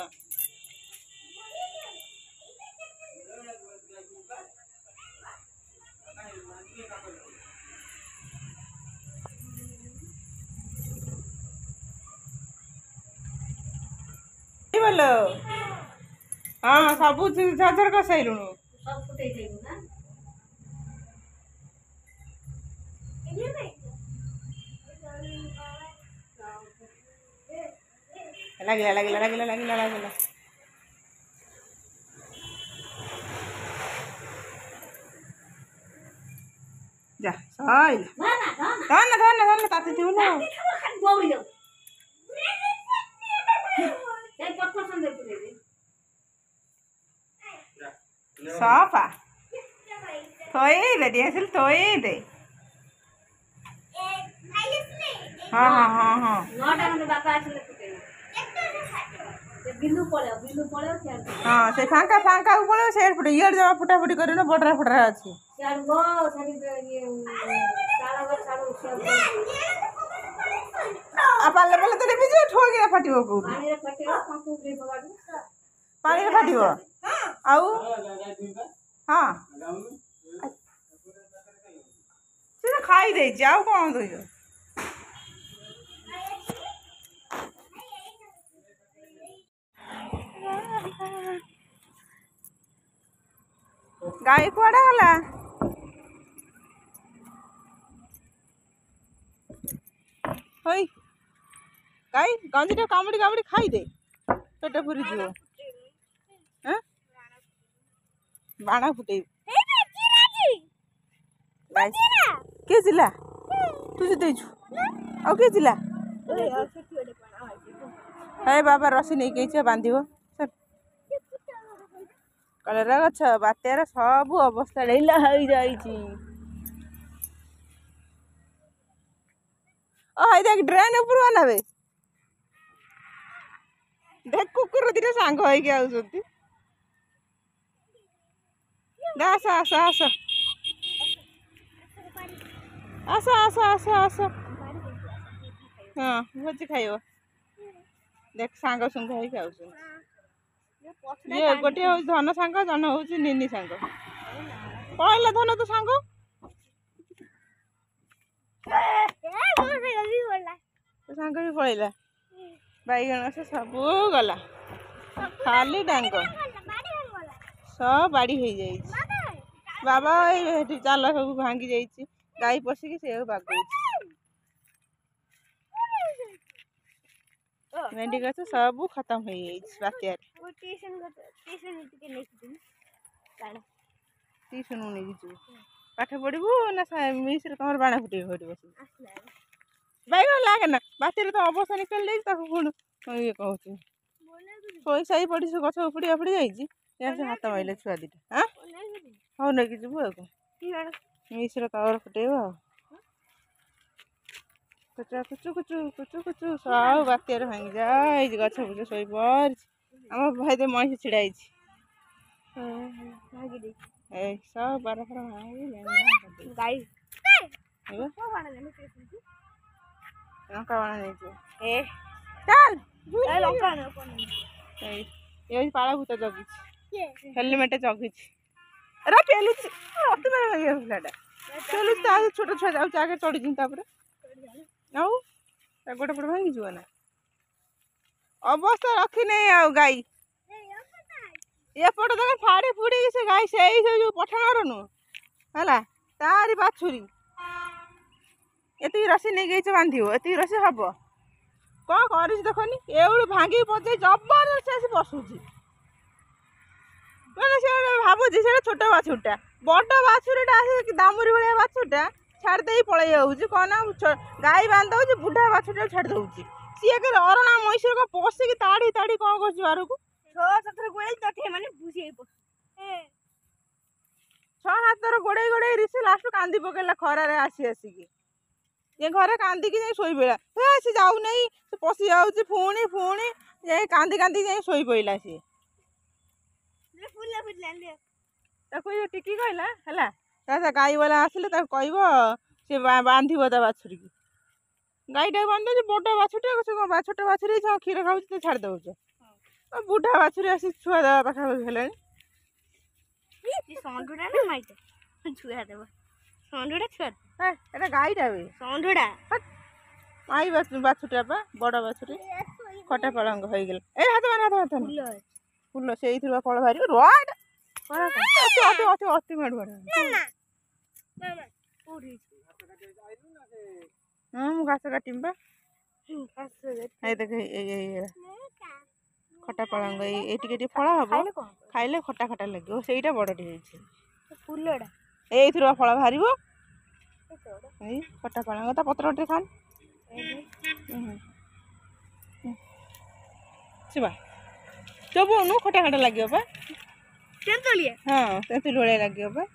बोलो हाँ सब झरझर कर साइलुणु सब फुटेई देबु ना लागिला लागिला लागिला लागिला लागिला जा साइल ना ना धन धन धन ताते थिउ न खाली गौरी जाऊ एक पत्थर संदे पुरे दे साफा थोई दे दिएसिल थोई दे हाँ हाँ हाँ हाँ नौटा में बापा आसले फुटे बिल्लू पड़े हाँ से फांका फांका पड़े से फुटे इयर जमा फुटा फुटी कर बटरा फुटरा अच्छी सियाड़ गो सारी ये काला गो सारू आ पाले पाले तो बिजु ठोकी फाटिबो को पानी रे फटे पंखु रे बगाडू पानी रे फाटिबो आउ हाँ से खाई दे जाओ कौन दो गाई कुआडे गला होई गाई गंजीटा कामुड़ी कामुड़ी खाई दे पेट पुरी जीव हैं बाणा फुटे के जिला तू देछु आउ के जिला हे बाबा रसी नहीं के बांधिबो कलरा गछ बात्यार सब अवस्था ढैला हो जाइछि हाई देख ड्रेन ऊपर बनाबे देख कुकुर दिटा सांग होइके आउछंती आस आस आस आस आस आस आस हाँ भोजी खाइब देख सांग सुंग होइके आउछंती ये गोटे हूँ धन सांग जन हूँ निनी सांग पळैला धन तो सांग तो सांग भी पळैला बैगण से सब गला खाली डांग सब बाड़ी हो जाइए बाबा ये जाल सब भांगी जाइए गाई पशिकी से बागो भेंडी गछ सब खत्म हो बात्यार ट्यूशन नहीं जीव पाठ पढ़ू ना मिस तुम बाण फुटे बस बैगण लागे ना बात्यार तो अवस्था निकल ये कहूँ शोई साई पड़ी गछ उपुड़ी उपुड़ी जाइए हाथ मारे छुआ दीटा हाँ हौ नहीं जीव मिस तवर फुटेब कुचु कुचु कुचु कुचु कुचु सब बात्यार भांगी जाए गछ फुच शोई पड़ आम भाई दे मनीष छिड़ाई सब बार गाई लंका बाण नहीं चल ये पाला भूत जगी हेलमेट जगी अरे पेलु अति बेला पेलु छोट छुआ जाऊँ आगे चढ़ी आउ गोटे पट भांगी जीव ना अवस्था रखी नहीं आउ गाई एपट देख फाड़ी फुड़ी से गाई से जो पठाणर नु है तारी बाछुरी एति रसी नहीं गई बांध एति रसी हम कौन कर देखनी एवं भांगी बजे जबरदस्त आसी बसुची मैंने से भावुची से छोट बाछुरीटा बड़ बाछुरीटा आस दामुरी भाया बाछुरीटा छाड़ दे पलि जाऊँ कौन गाई बांध दे बुढ़ा बाछुरीटा छाड़ दौर सी अरणा मैसूर को पशिकी ताड़ी ताड़ी कौन कर बाहर को छह हाथ गोड़े गोड़े रिसी लास्ट कांदी पकेला खरारे आसी आसिकी ये घरे कांदिकी जाई शोई पड़ा सी जाऊ नहीं पशि जाऊँ पुणी पुणी जाई कांदी कांदी जाई शोई पड़ा सी टिकी कहला है गाई वाला आसिले कह सी बांधब ता बाछुरी की गाईटा बांध बड़ बाछुरी छोट बाछुरी क्षीर खाऊ तो छाड़ दौच बुढ़ा बाछुरी आसी छुआ देवा पाखापाखि हेले छुआ देव षंढुड़ा छुआ एटा गाईटा बे षंढुड़ा माई बाछुरीटा पा बड़ बाछुरी खटा पलंग हो गल ए हाथ मान फुल से फल बाहर रोड अति माड़ हाँ मु घास काटमी बा देख खटा पलंग ये फल हम खाइले खटा खटा लगे से बड़टे फुलड़ा ये फल बाहर खटा पलंग ता पत्र टे खान शिवा चबुनु खटा खटा लगे हाँ तेतुल भाया लगे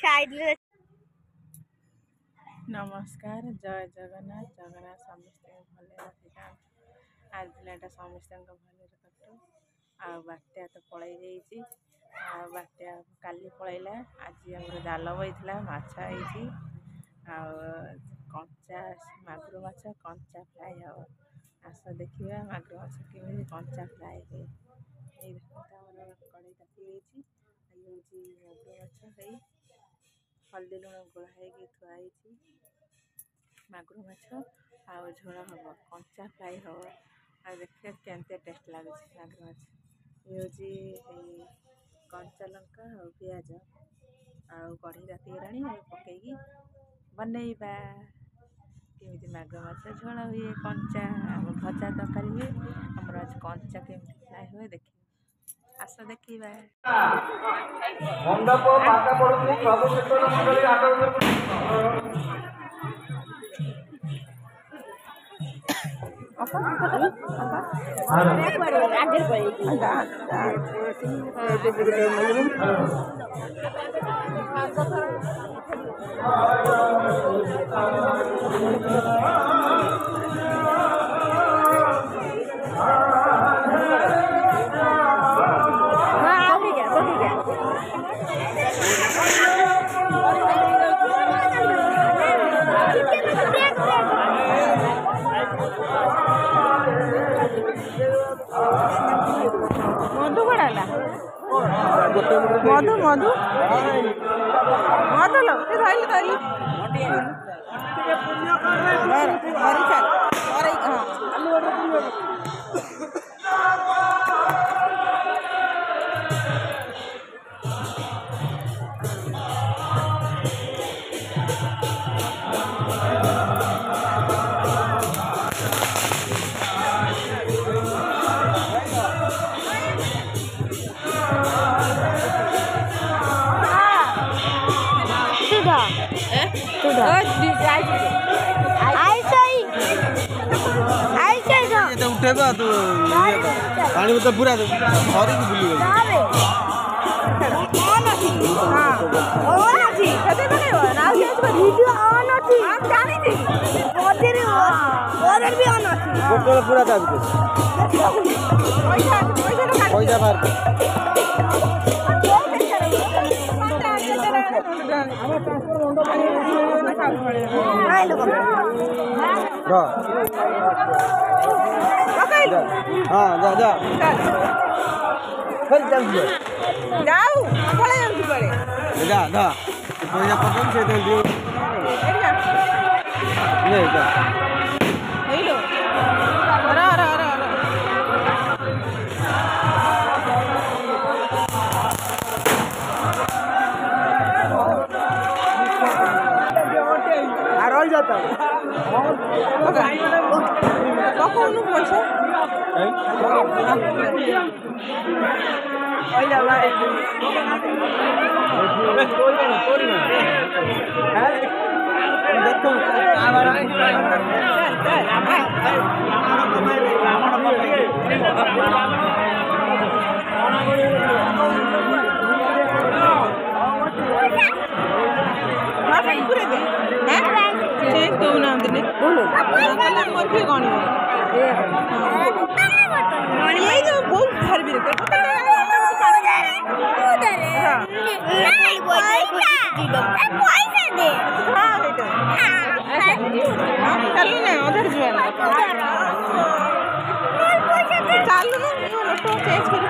खाए नमस्कार जय जगन्नाथ जगन्नाथ समस्त भले रखी आज दिनटा समस्त भले कटू बात्या तो पलि बात्या काली पलैला आज आम जाल बईला माछी कंचा मागुर माछ कंचा फ्राए हम आस देखा मागुर माछ केमी कंचा फ्राए हुए कड़े ताती मागुर माछ हल्दी लुण गोला थुआई मागुर माछ झोल हम कंचा फ्राए हम देखिए केमती टेस्ट लगे मागुर माछ ये हूँ कंचा लंका और पियाज कढ़ी राति गला पकईकी बनइबा केमी मागुर माछ झोल हुए कंचा भजा तरकारी हुए आमर आज कंचा केमी फ्राए हुए देखिए आस देखा मधु बड़ा मधु मधु मधु लो धरली धरली उठेगा तो पानी तो पूरा भरी बुली पूरा पैसा बाहर हाँ जा जा फिर चल जाऊ पड़े पड़े जा जा पैसा पसंद से दे दियो नहीं जा हेलो अरे अरे अरे रह जाता कौन पैसा चेंज कर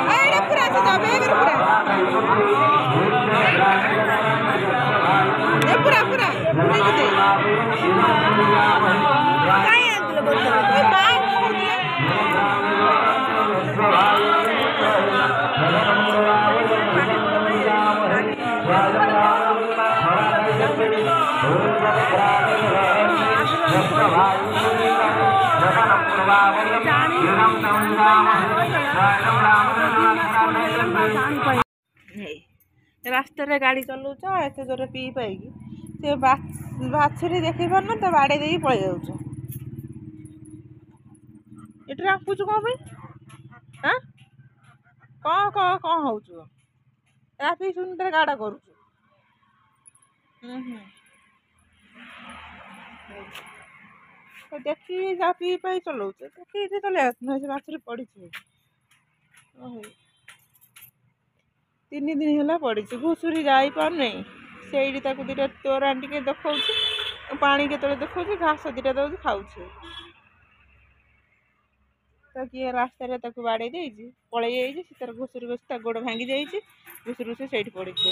Ayo, pura, ରାସ୍ତାରେ ଗାଡ଼ି ଚଲାଉଛ ଏତେ ଜୋରେ ପିଇ ପାଇକି ସେ ବାଛୁରୀ ଦେଖି ପାରୁନ ତ ବାଡ଼େଇ ଦେଇକି ପଳେଇ ଯାଉଛ। ଏଠି ରାମ୍ପୁଛୁ କ'ଣ ପାଇଁ? ହଁ କ'ଣ ହଉଛୁ? ରାତି ଶୁଣିରେ ଗାଡ଼ା କରୁଛୁ। ଦେଖିକି ଯା ପିଇ ପାଇ ଚଲାଉଛ ଦେଖିକି ଚଲେଇବା ନୁହେଁ। ସେ ବାଛୁରୀ ପଡ଼ିଛି 3 ଦିନ ହେଲା ପଡ଼ିଛି। ଘୁଷୁରୀ ଯାଇପାରୁନି। ସେଇଠି ତାକୁ ଦୁଇଟା ତୋରାଣି ଟିକେ ଦେଖାଉଛି, ପାଣି କେତେବେଳେ ଦେଖାଉଛି, ଘାସ ଦୁଇଟା ଦେଉଛି ଖାଉଛି। ତ କିଏ ରାସ୍ତାରେ ତାକୁ ବାଡ଼େଇ ଦେଇଛି ପଳେଇ ଯାଇଛି। ସେ ତାର ଘୁଷୁରୀ ବସି ତା ଗୋଡ଼ ଭାଙ୍ଗି ଯାଇଛି। ଘୁଷୁରୀ ବସି ସେଇଠି ପଡ଼ିଛି।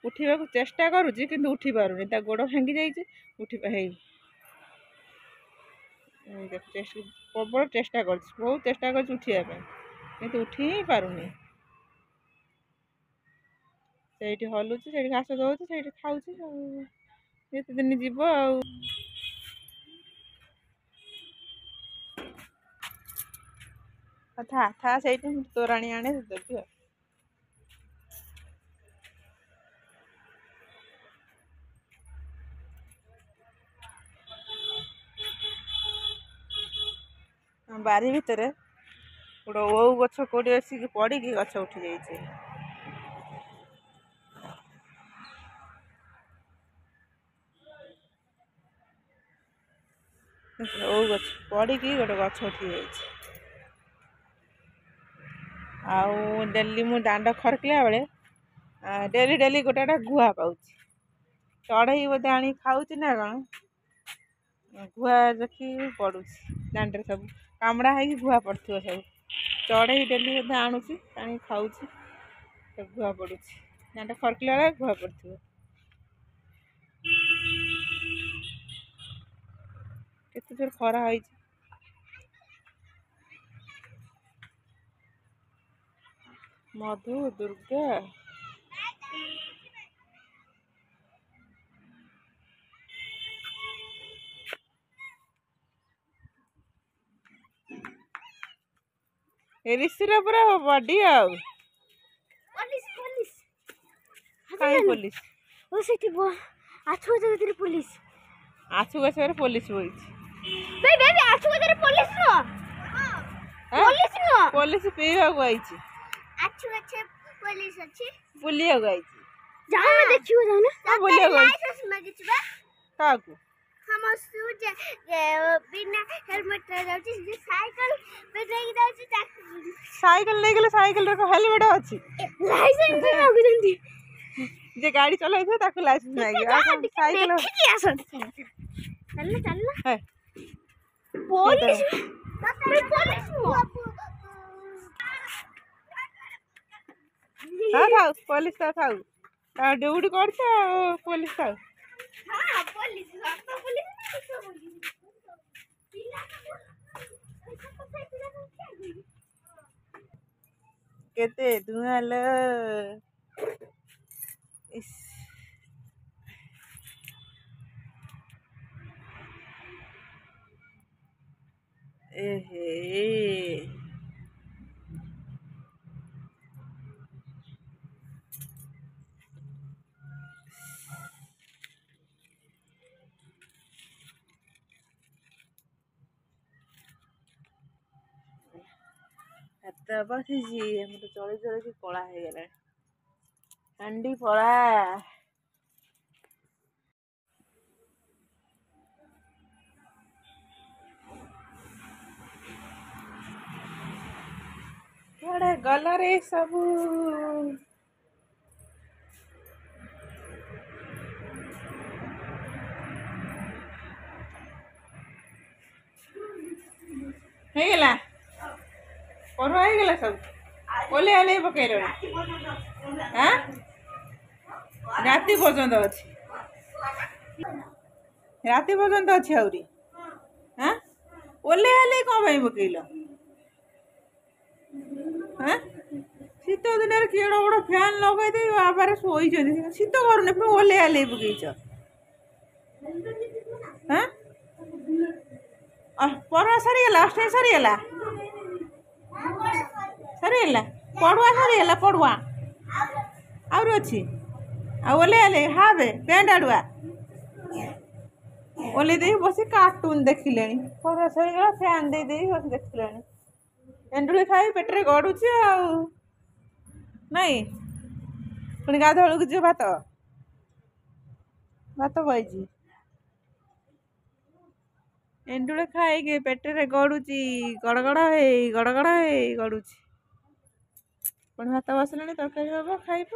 ଉଠିବାକୁ ଚେଷ୍ଟା କରୁଛି କିନ୍ତୁ ଉଠି ପାରୁନି। ତା ଗୋଡ଼ ଭାଙ୍ଗି ଯାଇଛି। ପ୍ରବଳ ଚେଷ୍ଟା କରୁଛି, ବହୁତ ଚେଷ୍ଟା କରୁଛି ଉଠିବା ପାଇଁ କିନ୍ତୁ ଉଠି ହିଁ ପାରୁନି। ସେଇଠି ହଲୁଛି, ସେଇଠି ଘାସ ଦେଉଛି, ସେଇଠି ଖାଉଛି। ଆଉ କେତେ ଦିନ ଯିବ ଆଉ। ଥା ସେଇଠି ତୋରାଣି ଆଣେ ଦେବି ଆଉ। ବାରି ଭିତରେ ଗୋଟେ ଓଉ ଗଛ କୋଉଠି ଆସିକି ପଡ଼ିକି ଗଛ ଉଠି ଯାଇଛି। ଓଉ ଗଛ ପଡ଼ିକି ଗୋଟେ ଗଛ ଉଠି ଯାଇଛି। ଆଉ ଡେଲି ମୁଁ ଦାଣ୍ଡ ଖରକିଲା ବେଳେ ଡେଲି ଗୋଟେ ଗୁଆ ପାଉଛି। ଚଢ଼େଇ ବୋଧେ ଆଣିକି ଖାଉଛି ନା କ'ଣ? ଗୁଆ ଦେଖି ପଡ଼ୁଛି ଦାଣ୍ଡରେ, ସବୁ କାମୁଡ଼ା ହେଇକି ଗୁଆ ପଡ଼ିଥିବ ସବୁ। ଚଢ଼େଇ ଡେଲି ବୋଧେ ଆଣୁଛି ଆଣିକି ଖାଉଛି। ଗୁଆ ପଡ଼ୁଛି ଦାଣ୍ଡ ଖରକିଲା ବେଳେ ଗୁଆ ପଡ଼ିଥିବ। କେତେ ଜୋର ଖରା ହେଇଛି। ମଧୁ, ଦୁର୍ଗା ରିସିର ପୁରା ବଡି ଆଉ। ପୋଲିସ ଆଛୁ ଗଛରେ ପୋଲିସ ବଇଛି। ପୋଲିସ ପିଇବାକୁ ଆଇଛି। ବୁଲିବାକୁ ଆଇଛି। କାହାକୁ? ସାଇକେଲ ନେଇଗଲେ ସାଇକେଲରେ ହେଲମେଟ ଅଛି। ଯେ ଗାଡ଼ି ଚଲାଇଥିବ ତାକୁ ଲାଇସେନ୍ସ ମାଗିବ। ସାଇକେଲ ଥାଉ ପୋଲିସ ଥାଉ, ତା ଡ୍ୟୁଟି କରୁଛି ଆଉ ପୋଲିସ ଥାଉ। କେତେ ଧୂଆଁ ଲୋ। ହାତ ବସିଛି ଆମର ଚଳି ଚଳିକି କଳା ହେଇଗଲାଣି। ହାଣ୍ଡି ପଳା। କୁଆଡ଼େ ଗଲରେ ସବୁ? ହେଇଗଲା ପରୁଆ ହେଇଗଲା ସବୁ ଓହ୍ଲେଇ ପକେଇଲଣି। हाँ राति पर्यंत अच्छी राति पर्यंत अच्छी आहरी हाँ ओल्ले हेल्ले कौन भाई पकईल हाँ शीत दिन केड़ बड़ फैन लगे बाबार शोई शीत करूनी पुणी ओल्ले हेल्ले पकईच हाँ पढ़ा सरीगला अष्ट सरीगला सरीगला पढ़ुआ सरीगला पढ़ुआ आउरी अच्छी ओल्ले हेल्ले हावे पेंट आड़ुआ ओल्ले दे बस कार्टून देखिले पढ़ा सरीगला फैन दे बस देखिले एंडुली खाई पेटे गड़ुची नहीं पुणी गाधुआक जी भात भात बही एंडुले खाई पेटे गड़ुची गड़गड़ हे गड़ुची पुणी भात बसलानी तरकारी हम खाइब।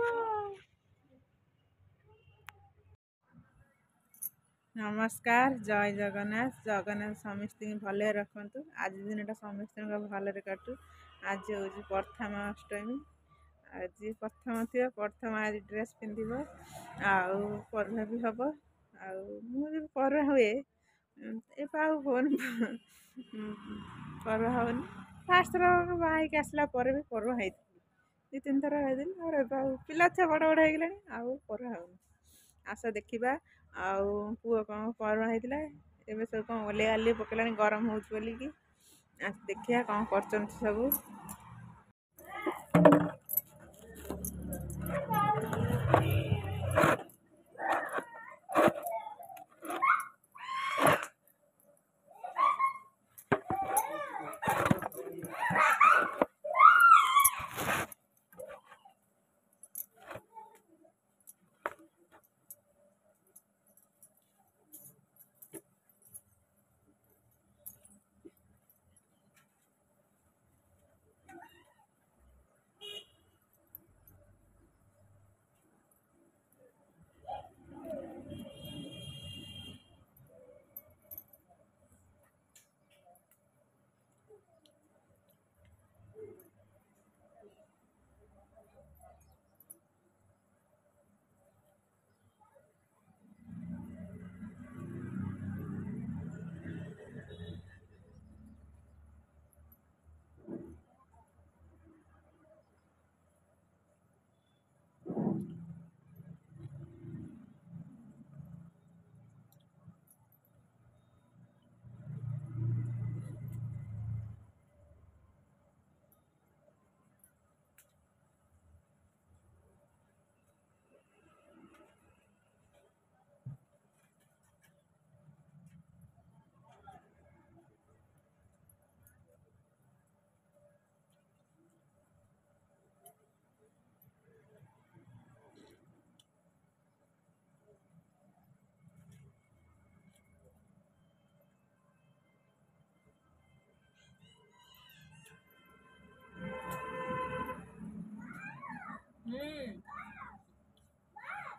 नमस्कार जय जगन्नाथ जगन्नाथ समस्त भले रखु आज दिन समस्त भले काटू आज हूँ प्रथम अष्टमी आज प्रथम थी प्रथम आज ड्रेस पिंध पर्व भी हम मुझे पर्व हुए फोन पर्व होनी फास्ट थर बाहर आसला भी पर्व हो दी तीन थर हो पिला छुआ बड़ बड़ हो पर्व होनी आस देखा आउ पुओ कौन पर्व होता है सब कौन ओले आली पकड़ा गरम हो बोलिकी देखिए कौन कर सब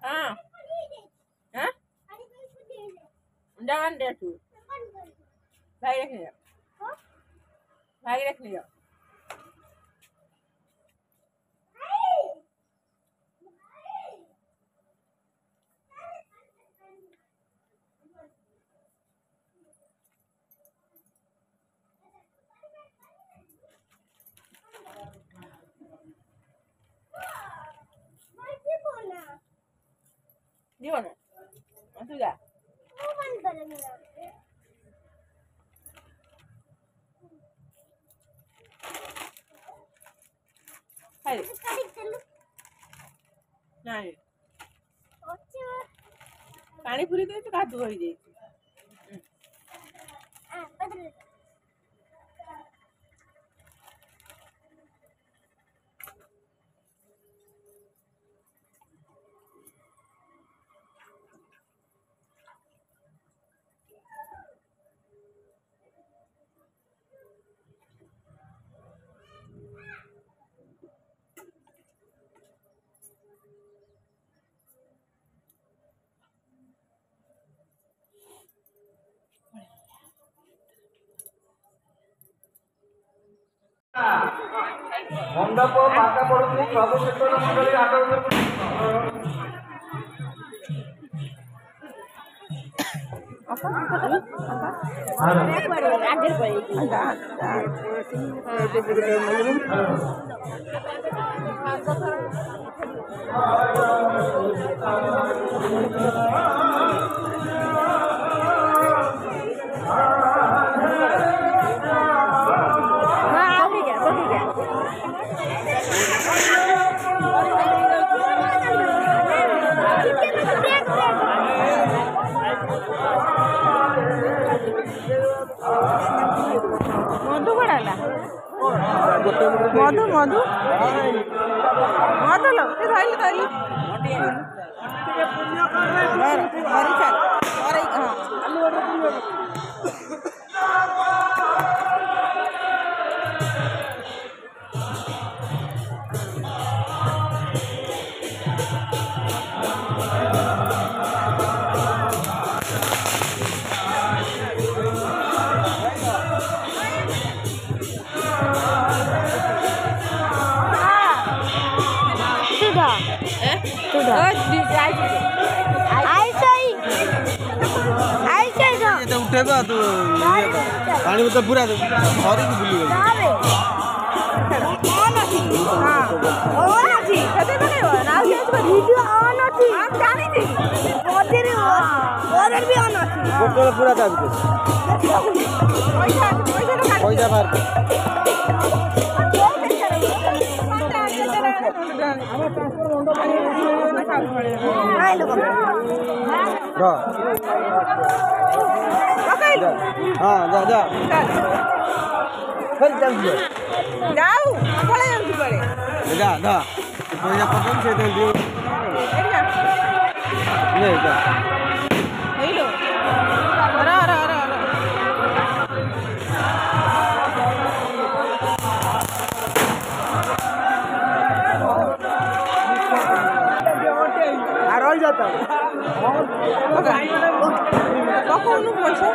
हाँ हाँ jangan deh tuh baik nih ya di mana masuk gak hai ନାଇଁ ପାଣି ପୁରେଇ ଦେଇଛୁ କାଦୁଅ ହେଇଯାଇଛି ମଣ୍ଡପ ପାକା ପଡୁଛି ସବୁ କୀର୍ତ୍ତନ ମଣ୍ଡଳୀ ଆଗକୁ मधु बड़ा मधु मधु मधु लो धरली धरली उठेगा तो पानी में तो पूरा हरी बुली पूरा पैसा बाहर हाँ जा जा चल चल जाओ पड़े जाऊँ पड़े जा जा पैसा पसंद से दे दियो नहीं जा हेलो अरे अरे अरे रह जाता कौन पैसा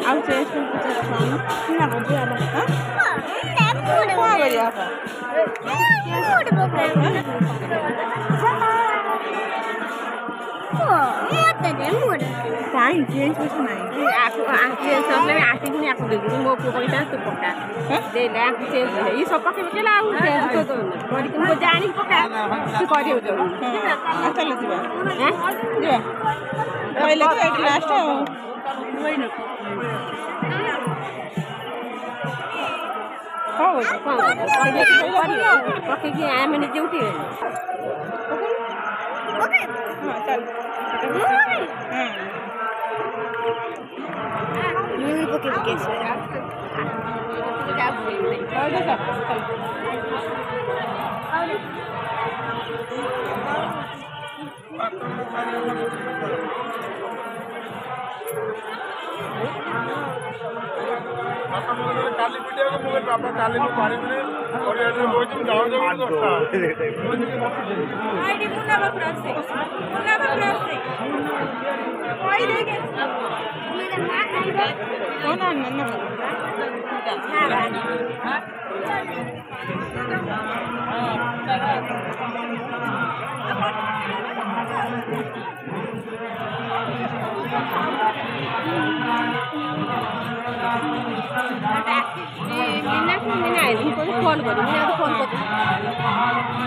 ଆଉ ଚେଞ୍ଜ କାଇଁ ଚେଞ୍ଜ କିଛି ନାହିଁ ଆସି ପୁଣି ଆକୁ ଦେଇଦେବି ମୋ ପୁଅ ପଇସା ତୁ ପକା ଦେଲେ ଆକୁ ଚେଞ୍ଜ ଏଇ ସବୁ ପକେଇ ପକେଇଲା ଆଉ ଚେଞ୍ଜ କରିକି ମୁଁ ଜାଣିକି ପକା ତୁ କରିବାକୁ ଚାଲ ଯିବା ଯିବା କହିଲେ ତ ଏଇଠି ଲାଷ୍ଟ ଆଉ ପକେଇକି ଆମେ ନିଜେ ଉଠିବେ काली वीडियो को मुझे पापा काली को पानी में और ये जो बोझ में जाओ जाओ दोस्ता आईडी मुन्ना बकरा से कोई देखे मेरा मां आएगा कौन है नन्ना फोन करूँ फोन कर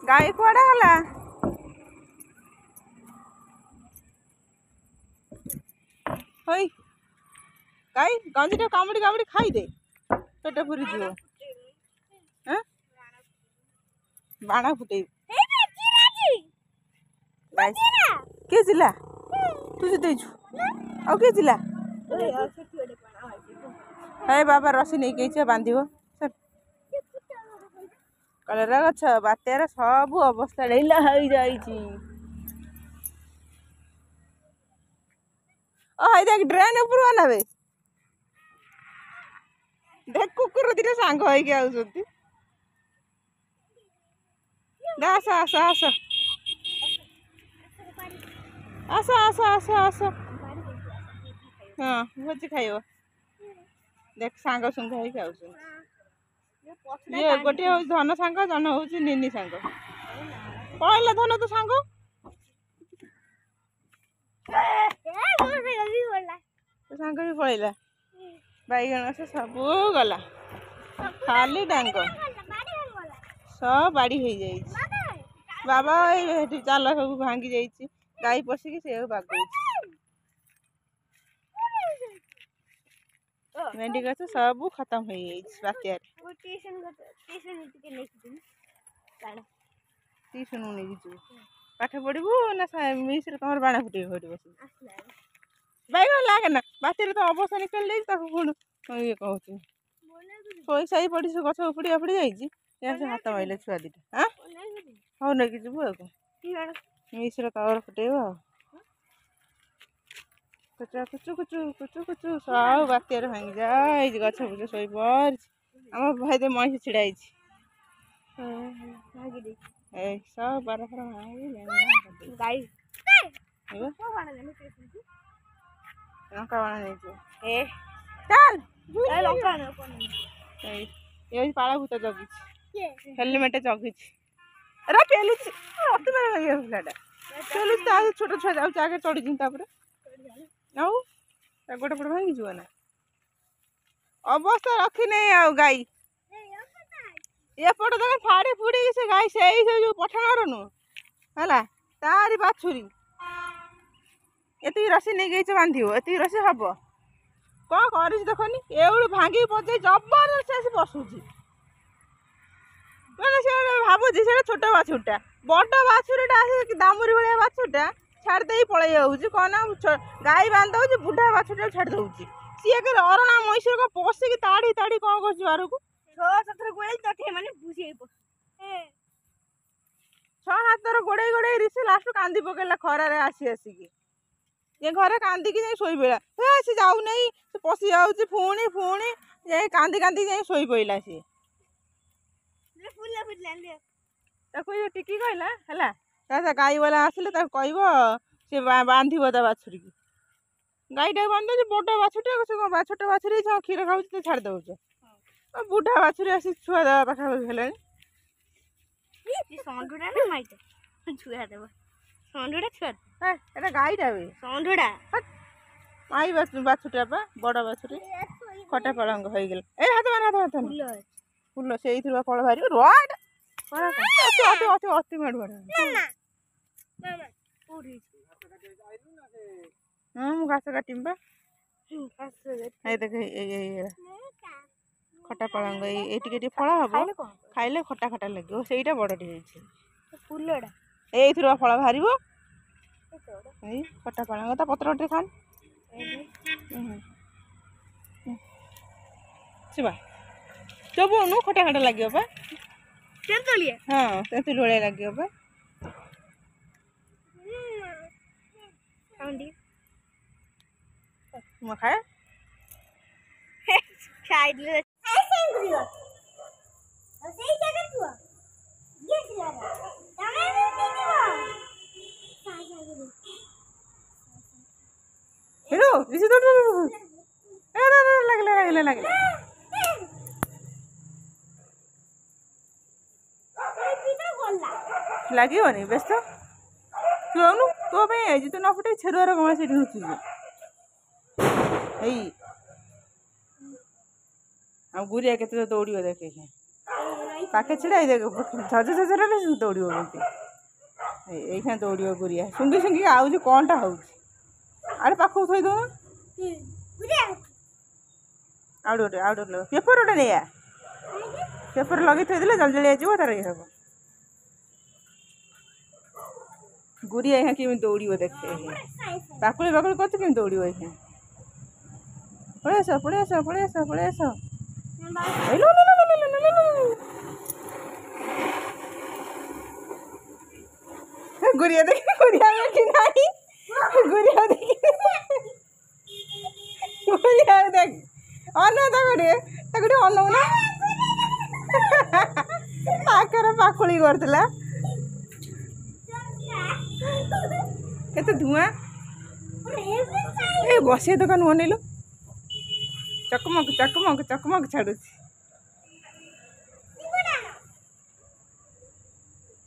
गाई कुआडे गला होई गाई गंजीटा कामुड़ी कामुड़ी खाई दे पेट पूरी जीव बाण फुटे किए चिल्ला तू देचु आउ किए चिल्ला हे बाबा रसी नहीं कही बांध कलरा गछ बात्यार सब अवस्था ढेला हो देख ड्रेन ऊपर बनावे देख कुकुर दिटा सांग होइके आउछंती आस आस आस आस आस आस आस हाँ भोजी खाइब देख सांग सुंग होइके आउछंती ये गोटे हूँ धन सांग जन हूँ निनी सांग पळैला धन तो सांग सांग भी पळैला बैगण से सब गला खाली डांग सब बाड़ी हो जाए। बाबा ये जाल सब भांगी जाइए गाई पशिकी से बागुच भेंडी गछ सब खत्म हो बात्यार ट्यूशन नहीं जीव पाठ पढ़ू ना मिस तुम बाण फुटे बस बैगन लागे ना बात्यार तो अवस्था निकल ये कहूँ शोई साई पड़ी से गछ उपुड़ी उपुड़ी जाइए हाथ मारे छुआ दीटा हाँ हौ नहीं जीव मिश्र तवर फुटेब कुचु कुचु कुचु कुचु कुचु सब बात्यार भांगी जाए गछ बुछ शोई पड़ आम भाई दे मईस छिड़ाई सब बार फर भाई लंका बाण नहीं चल ये पाला भूत जगी हेलमेट जगी अरे पेलु अति बेला लगे पिलाटा पेलु छोट छुआ जाऊँ आगे चढ़ी आउ गोटे पट भांगी जीव ना अवस्था रखी नहीं आउ गाई एपट देख फाड़ी फुड़ी से गाई से जो पठाणर नु है तारी बाछुरी एति रसी नहीं गई बांध एति रसी हम कौन कर देखनी एवं भांगी बजे जबरदस्त आसी बसुची मैंने से भावुची से छोट बाछुरटा बड़ बाछुरीटा आस दामुरी भाया बाछुरटा छाड़ दे पलि जाऊँ कौन गाई बांध दे बुढ़ा बाछुरटा छाड़ दौर सी अरणा मईसर को पशिकी ताड़ी ताड़ी कौन कर बाहर को 6 हाथ गोड़े गोड़े रिसी लास्ट कांदी पकेला खरारे आसी आसिकी ये घरे कांदिकी जाई शोई पड़ा सी जाऊ नहीं से पशि जाऊँ पुणी पुणी जाई कांदी कांदी जाई शोई पड़ा सी टिकी कहला है गाई वाला आसिले कह सी बांधब ता बाछुरी की गाईटा बांध बड़ बाछुरी छोट बाछुरी क्षीर खाऊ तो छाड़ दौच बुढ़ा बाछुरी आसी छुआ देवा पाखापाखि हेलानी गाईटा माई बाछुटा पा बड़ बाछुरी खटा पलंग हो गला ए हाथ मान हाथ हाथ फुल से फल बाहर रोड अति माड़ हाँ मु घास काटिम बा देख खटा पलंग ये फल हम खाइले खटा खटा लगे से बड़टे फुलटा ये फल बाहर खटा पलंग ता पत्र टे खान शिवा चबुनु खटा खटा लगे हाँ तेतुल भाया लगे खाए लगे व्यस्त तू आनु तो तू न फुटे छेरुआर कौन से नुचुज गुरिया के दौड़ देखे पाखे छिड़ा देख झज झजर दौड़ ये दौड़ गुरिया सुंगी सुंगी आऊँ कौन टा हूँ आड़े पाख थोड़ी दौन आउट पेपर गोटे नहीं पेपर लगे थोड़े जल जलिया जी तार ये हम गुरिया यहाँ केमी दौड़ देखे पाकुड़ी पाकुड़ी कर दौड़ ये पड़े आस पड़े आस पड़े आस पड़े आस गुरिया देख गुरिया नहीं गुरिया देख गुरिया देख अन तक अनौ ना पाकर पाकुड़ी करला केते धुआं ए बसे दुकान बनेलो चकमक चकमक चकमक छाड़ू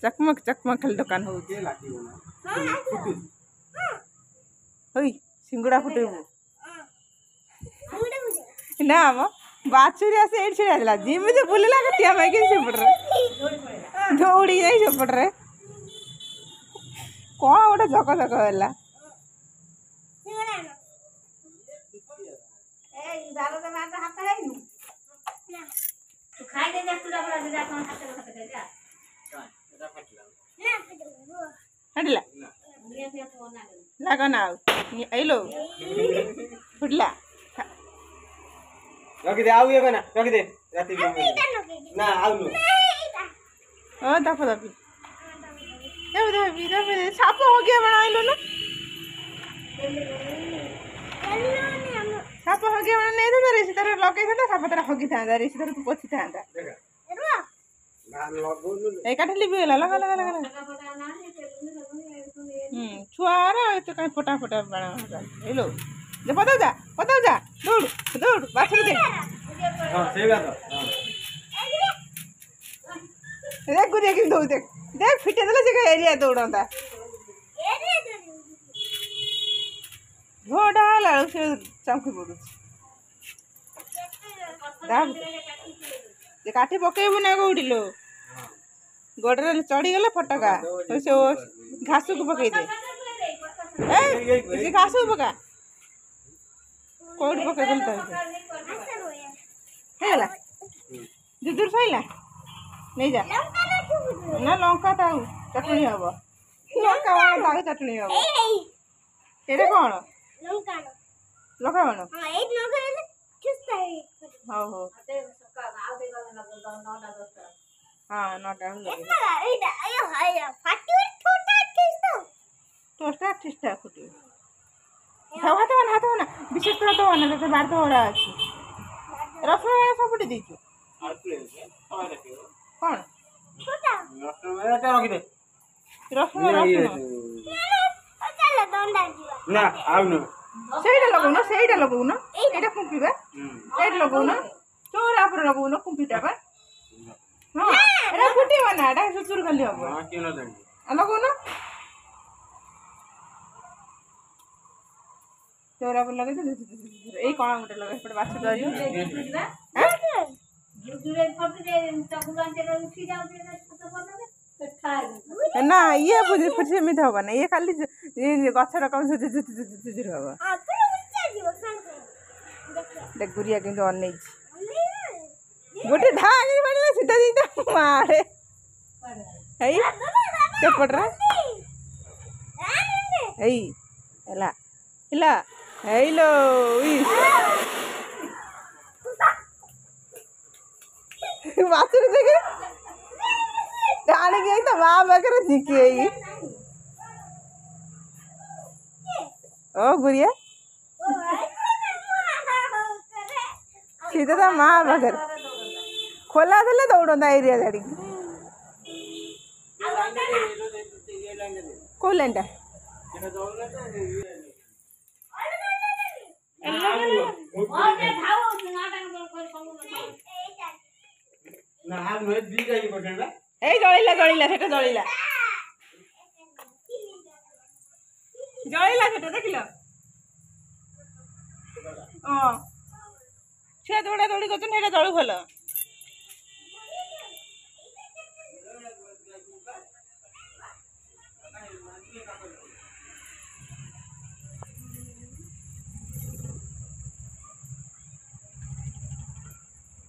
चकमक चकमक खाली दुकान हो सिंगड़ा फुटेबू ना हम बाछुरी आसे एट छिड़ा जिमी बुलला कटिया माइक सेपटे दौड़ी जाए सेपटे କ'ଣ ଗୋଟେ ଝକ ଝକ ହେଲା। ଫାଟିଲା ଲାଗ ନା ଆଉ ଏଇଲୋ ଫୁଟିଲା। ରଖିଦେ ଆଉ ଇଏ କନା ରଖିଦେ ରାତି ନା ଆଉ ନୁ ଦପ ଦପି ସାପ ହଗିଆ ବାଣ ଆଇଲୁ ନା ସାପ ହଗିଆ ବାଣ ନେଇଥାନ୍ତା ରେସି ତାର ଲଗେଇଥାନ୍ତା ସାପ ତାର ହଗିଥାନ୍ତା ରେସି ତାର ପୋଛିଥାନ୍ତା। ଏଇ କାଠି ଲିଭିଗଲା ଲଗା ଲଗା ଲଗା ଛୁଆର ଏତେ କାହିଁ ଫଟା ଫଟା ବାଣ ହେଇଲୋ ଯେ ପଦାଉ ଯା ଦୌଡୁ ଦୌଡୁ ବାଛୁରି ଦେ देख गुरिया की दौड़ देख देख फिटे देला से एरिया दौड़ंदा घोड़ा ला से चमकी पड़ू जे काठी पकेबु ना गोडिलो गोडरे चढ़ी गले फटका से घास को पकई दे ए से घास को पका कोड पकई दल त हेला दूर सइला नहीं जा ना लंका ताऊ चटनी हबो लंका वाला ताऊ चटनी हबो एटा कोन लंका लंका बन हां ए लंका ले किसता है हो हां 9टा एटा आयो हाय फाटी छोटा किसता टोस्टा ठिस्टा फुटी हाथ ना विशेष तो ना तो बार तो ओरा अछि रसम सब फुटी दीछु कौन रखिदे ना आउ न ସେଇଟା ଲଗଉନ ଏଇଟା କୁମ୍ପିବା ସେଇଟା ଲଗଉନ ଚୋରା ଉପରେ ଲଗଉନ କୁମ୍ପିଟା ବା ହଁ ଏଟା ଫୁଟିବ ନା ଏଟା ସୁସୁର ଖାଲି ହବ ଲଗଉନ ଚୋରା ଉପରେ ଲଗେଇ ଏଇ କଣା ଗୋଟେ ଲଗେଇ ଏପଟେ ବାଛ ଧରିବ ना ये फिर सेमती हम ना ये खाली गचर कम झुझुर हम देख गुरिया कि अन गोटे धाग सीधा सीधा मारे सेपट्रा हेलो बाथरूम देखे डाली गई तो माँ बकर झिकी गई ओ गुरिया सीधा तो माँ बकर खोला थे दौड़ा एरिया झाड़ी को लाइन जलिला सेटा जलिला सेटा देखिल छुआ दौड़ा दौड़ी कर जलु भल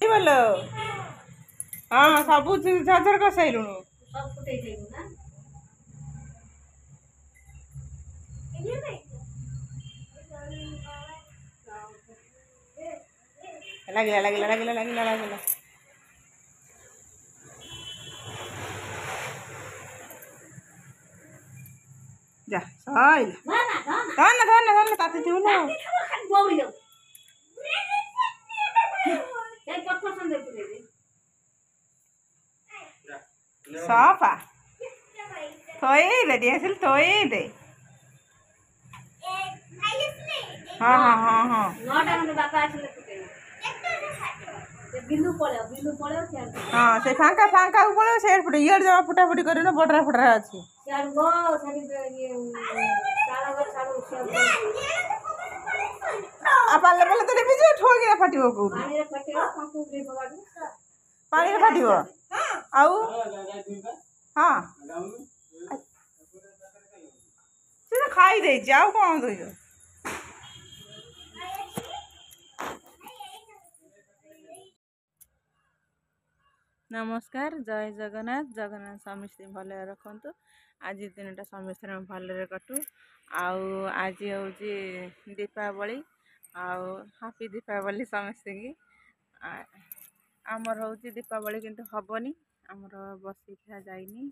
भल हाँ सब झरझर कर साइलुणु लगिला लगिला लगिला लगिला लगिला जा साइल धन धन धन ताते दिउ न साफा थोई दे डिएसएल थोई दे हाँ हाँ हाँ हाँ हाँ से फांका फांका पड़े से ये जमा फुटा फुटी कर बटरा फुटरा अच्छी पाले पाले तो भी ठोकी फाट पानी फाट आउ हाँ ଖାଇ ଦେଇଛି ଆଉ କ'ଣ ଦଉଛ? ନମସ୍କାର, ଜୟ ଜଗନ୍ନାଥ। ଜଗନ୍ନାଥ ସମସ୍ତେ ଭଲରେ ରଖନ୍ତୁ। ଆଜି ଦିନଟା ସମସ୍ତେ ଭଲରେ କଟୁ। ଆଉ ଆଜି ହେଉଛି ଦୀପାବଳି। ଆଉ ହାପି ଦୀପାବଳି ସମସ୍ତଙ୍କୁ। ଆମର ହେଉଛି ଦୀପାବଳି କିନ୍ତୁ ହେବନି, ଆମର ବସିକ୍ଷା ଯାଇନି।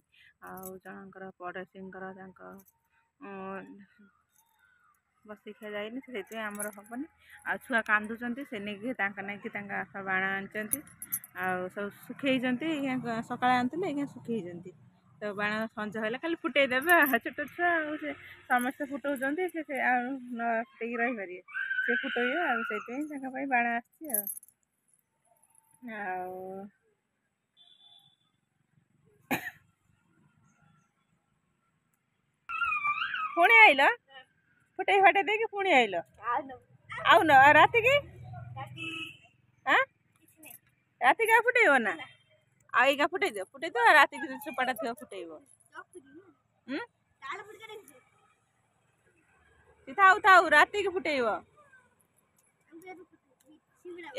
ଆଉ ଜଣଙ୍କର ପଡ଼ୋଶୀଙ୍କର ତାଙ୍କ ବସିକ୍ଷା ଯାଇନି, ସେଥିପାଇଁ ଆମର ହେବନି। ଆଉ ଛୁଆ କାନ୍ଦୁଛନ୍ତି, ସେ ନେଇକି ତାଙ୍କ ବାପା ବାଣ ଆଣିଛନ୍ତି। ଆଉ ସବୁ ଶୁଖେଇଛନ୍ତି, ସକାଳେ ଆଣିଥିଲେ ଆଜ୍ଞା ଶୁଖେଇଛନ୍ତି। ତ ବାଣ ସଞ୍ଜ ହେଲେ ଖାଲି ଫୁଟେଇ ଦେବେ। ଛୋଟ ଛୁଆ ଆଉ ସେ ସମସ୍ତେ ଫୁଟଉଛନ୍ତି, ସେ ଆଉ ନ ଫୁଟେଇକି ରହିପାରିବେ, ସେ ଫୁଟେଇବେ। ଆଉ ସେଇଥିପାଇଁ ତାଙ୍କ ପାଇଁ ବାଣ ଆସିଛି। ଆଉ ପୁଣି ଆଇଲ ଫୁଟେଇ ଫାଟେଇ ଦେଇକି ପୁଣି ଆଇଲ। ଆଉ ରାତିକି ରାତିକି ଆଉ ଫୁଟେଇବ ନା? ଆଉ ଏଇକା ଫୁଟେଇଦିଅ ରାତିକି ଚୋପାଟା ଥିବ ଫୁଟେଇବ। ଥାଉ ରାତିକି ଫୁଟେଇବ।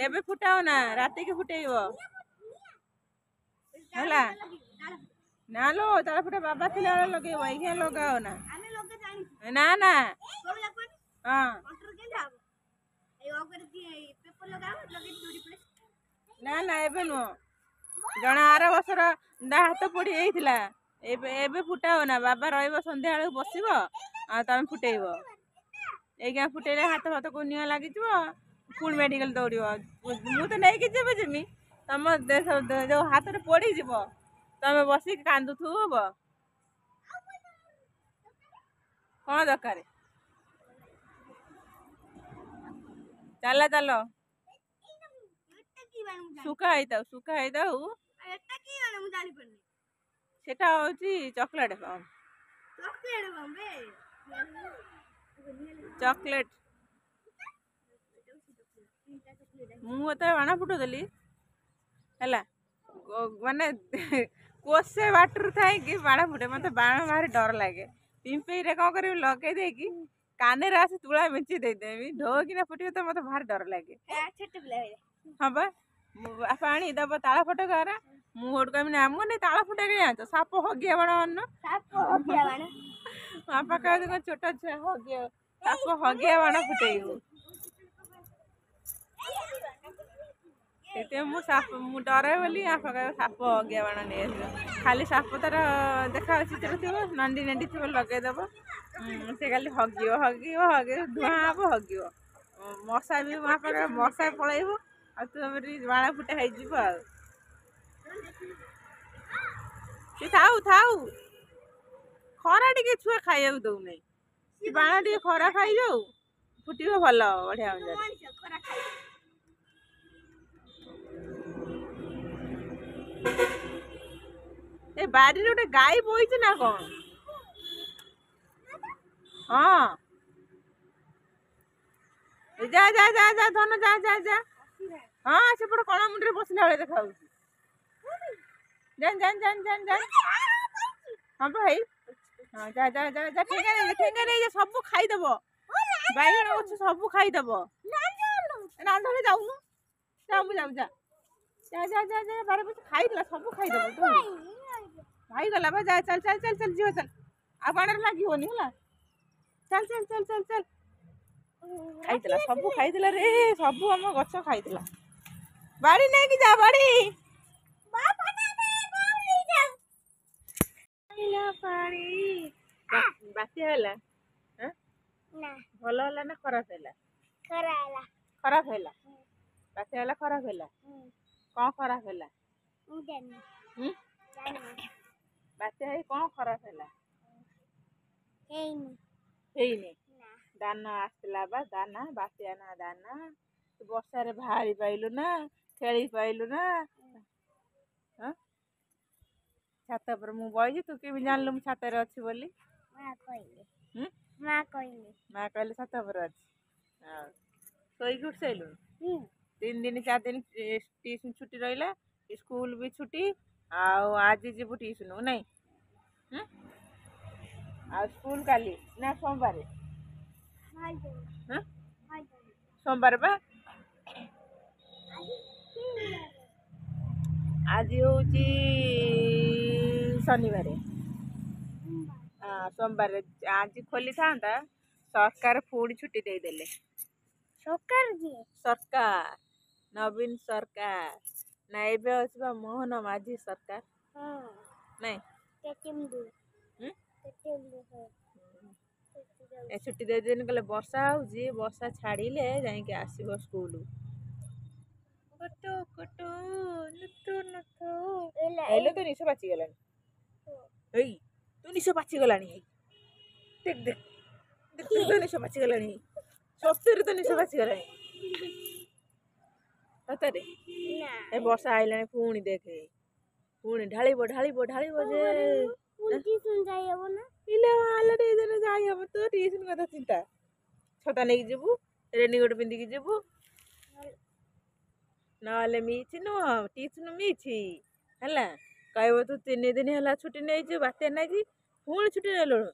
ଏବେ ଫୁଟାଅ ନା, ରାତିକି ଫୁଟେଇବ ହେଲା। ନା ଲୋ, ତାଳ ଫୁଟା ବାବା ଥିଲାବେଳେ ଲଗେଇବ, ଏଇଖିଣା ଲଗାଅ ନା। ନା ନା ହଁ ନା ଏବେ ନୁହଁ। ଜଣେ ଆର ବର୍ଷର ହାତ ପୋଡ଼ି ଯାଇଥିଲା। ଏବେ ଫୁଟାଅ ନା, ବାବା ରହିବ ସନ୍ଧ୍ୟାବେଳକୁ ବସିବ, ଆଉ ତମେ ଫୁଟେଇବ। ଏଇକା ଫୁଟେଇଲେ ହାତ କୋଉ ନିଆଁ ଲାଗିଯିବ, ପୁଣି ମେଡ଼ିକାଲ ଦୌଡ଼ିବ। ମୁଁ ତ ନେଇକି ଯିବି, ତମ ଯୋଉ ହାତରେ ପୋଡ଼ିଯିବ, ତମେ ବସିକି କାନ୍ଦୁଥିବ। କ'ଣ ଦରକାର? ଚାଲ ଶୁଖା ହେଇଥାଉ। ସେଟା ହଉଛି ଚକୋଲେଟ। ମୁଁ ଏତେ ବାଣ ଫୁଟଉଥିଲି ହେଲା, ମାନେ କୋଷେ ବାଟରୁ ଥାଇକି ବାଣ ଫୁଟେ। ମତେ ବାଣ ଭାରି ଡର ଲାଗେ। ପିମ୍ପେଇରେ କ'ଣ କରିବି, ଲଗେଇ ଦେଇକି କାନରେ ଆସି ତୁଳା ମିଞ୍ଚି ଦେଇଦେବି, ଢୋକିନା ଫୁଟିବ। ତ ମତେ ଭାରି ଡର ଲାଗେ। ହଁ ବା, ବାପା ଆଣି ଦବ ତାଳ ଫଟକା। ମୁଁ ଗୋଟେ କହିବି ନା, ମୁଁ ନେଇ ତାଳ ଫଟକା ଜାଣିଛ, ସାପ ହଗିଆ ବାଣ ଆଣିନ। ବାପା କହିବେ କ'ଣ ଛୋଟ ଛୁଆ ସାପ ହଗିଆ ବାଣ ଫୁଟେଇବୁ। ସେଥିପାଇଁ ମୁଁ ଡରେ ବୋଲି ବାପା କହିବେ ସାପ ହଗିଆ ବାଣ ନେଇ ଆସିବ। ଖାଲି ସାପ ତାର ଦେଖା ଚିତ୍ର ଥିବ, ନଣ୍ଡି ଥିବ, ଲଗେଇଦବ। ସେ ଖାଲି ହଗିବ, ଧୂଆଁ ହବ, ହଗିବ। ମଶା ବି ମଶା ପଳେଇବ, ଆଉ ତୁ ବାଣ ଫୁଟା ହେଇଯିବ। ଆଉ ସେ ଥାଉ ଖରା ଟିକେ ଛୁଆ ଖାଇବାକୁ ଦଉନାହିଁ। ବାଣ ଟିକେ ଖରା ଖାଇଯାଉ, ଫୁଟିବ, ଭଲ ହବ, ବଢିଆ ମଜା। ଏ ବାରିରେ ଗୋଟେ ଗାଈ ବଇଛି ନା କ'ଣ? ହଁ ଯା ଧନ, ଯା। ହଁ, ସେପଟେ କଳା ମୁଣ୍ଡରେ ବସିଲା ବେଳେ ଦେଖା ହଉଛି। ଜାନ। ହଁ ଭାଇ, ହଁ ଯା ଠେଙ୍ଗା ନେଇଯା, ସବୁ ଖାଇଦବ। ବାଇଗଣ ଗଛ ସବୁ ଖାଇଦବ। ରାନ୍ଧରେ ଯାଉନୁ, ଯା। ବାର ବଛେ ଖାଇଦେଲା, ସବୁ ଖାଇଦବ। ଭାଇ ଗଲା ବା, ଯା, ଚାଲ ଝିଅ ଚାଲ। ଆଉ ବାଣରେ ଲାଗିବନି ହେଲା। ଚାଲ। ଖାଇଥିଲା, ସବୁ ଖାଇଥିଲା ରେ, ସବୁ ଆମ ଗଛ ଖାଇଥିଲା। ବାଡ଼ି ନେଇକି ଯା, ବାଡ଼ି। ବାତ୍ୟା ହେଲା? ଭଲ ହେଲା ନା ଖରାପ ହେଲା? ଖରାପ ହେଲା। ବାତ୍ୟା ହେଲା, ଖରାପ ହେଲା। କ'ଣ ଖରାପ ହେଲା? ବାତ୍ୟା ହେଇ କ'ଣ ଖରାପ ହେଲା? ହେଇନି। ଦାନା ଆସିଥିଲା ବା, ବାତ୍ୟା ନା ଦାନା। ତୁ ବର୍ଷାରେ ବାହାରି ପାଇଲୁ ନା, ଖେଳି ପାଇଲୁ ନା। ଛାତ ଉପରେ ମୁଁ ବଇଛି, ତୁ କେମିତି ଜାଣିଲୁ ମୁଁ ଛାତରେ ଅଛି ବୋଲି? ମା କହିଲେ ଛାତ ଉପରେ ଅଛି। ଆଉ ଶୋଇକି ଉଠି ସାଇଲୁଣି? 3 ଦିନ 4 ଦିନ ଟିଉସନ ଛୁଟି ରହିଲା, ସ୍କୁଲ ବି ଛୁଟି। ଆଉ ଆଜି ଯିବୁ ଟିଉସନ ନାଇଁ? ଆଉ ସ୍କୁଲ କାଲି ନା ସୋମବାର? ସୋମବାର ବା। ଆଜି ହଉଛି ଶନିବାର। ସୋମବାର ଆଜି ଖୋଲିଥାନ୍ତା, ସରକାର ପୁଣି ଛୁଟି ଦେଇଦେଲେ। ସରକାର ନବୀନ ସରକାର ନା ଏବେ ଅଛି ବା ମୋହନ ମାଝୀ ସରକାର ନାଇଁ ଏ ଛୁଟି ଦେଇଦେନି, କହିଲେ ବର୍ଷା ହଉଛି, ବର୍ଷା ଛାଡ଼ିଲେ ଯାଇକି ଆସିବ ସ୍କୁଲ। ହେଲେ ତ ନିଶ ପାଚିଗଲାଣି। ଏଇ ତୁ ନିଶ ପାଚିଗଲାଣି। ଦେখ ଦେখ ଦେখ ତ ନିଶ ପାଚିଗଲାଣି। ସତରେ ତ ନିଶ ପାଚିଗଲାଣି ସତରେ। ଏ ବର୍ଷା ଆଇଲାଣି ପୁଣି, ଦେଖେ ପୁଣି ଢାଳିବ ଢାଳିବ ଢାଳିବ ଯେ ଯାଇ ହବ। ତୁ ଟିଉସନ କଥା ଚିନ୍ତା, ଛତା ନେଇକି ଯିବୁ, ରେନିକୋଟ ପିନ୍ଧିକି ଯିବୁ, ନହେଲେ ମିଛି ନୁହଁ ଟିଉସନ ମିଛି ହେଲା। କହିବ ତୁ 3 ଦିନ ହେଲା ଛୁଟି ନେଇଛୁ ବାତ୍ୟା ନାଗି, ପୁଣି ଛୁଟି ନେଲୁଣୁ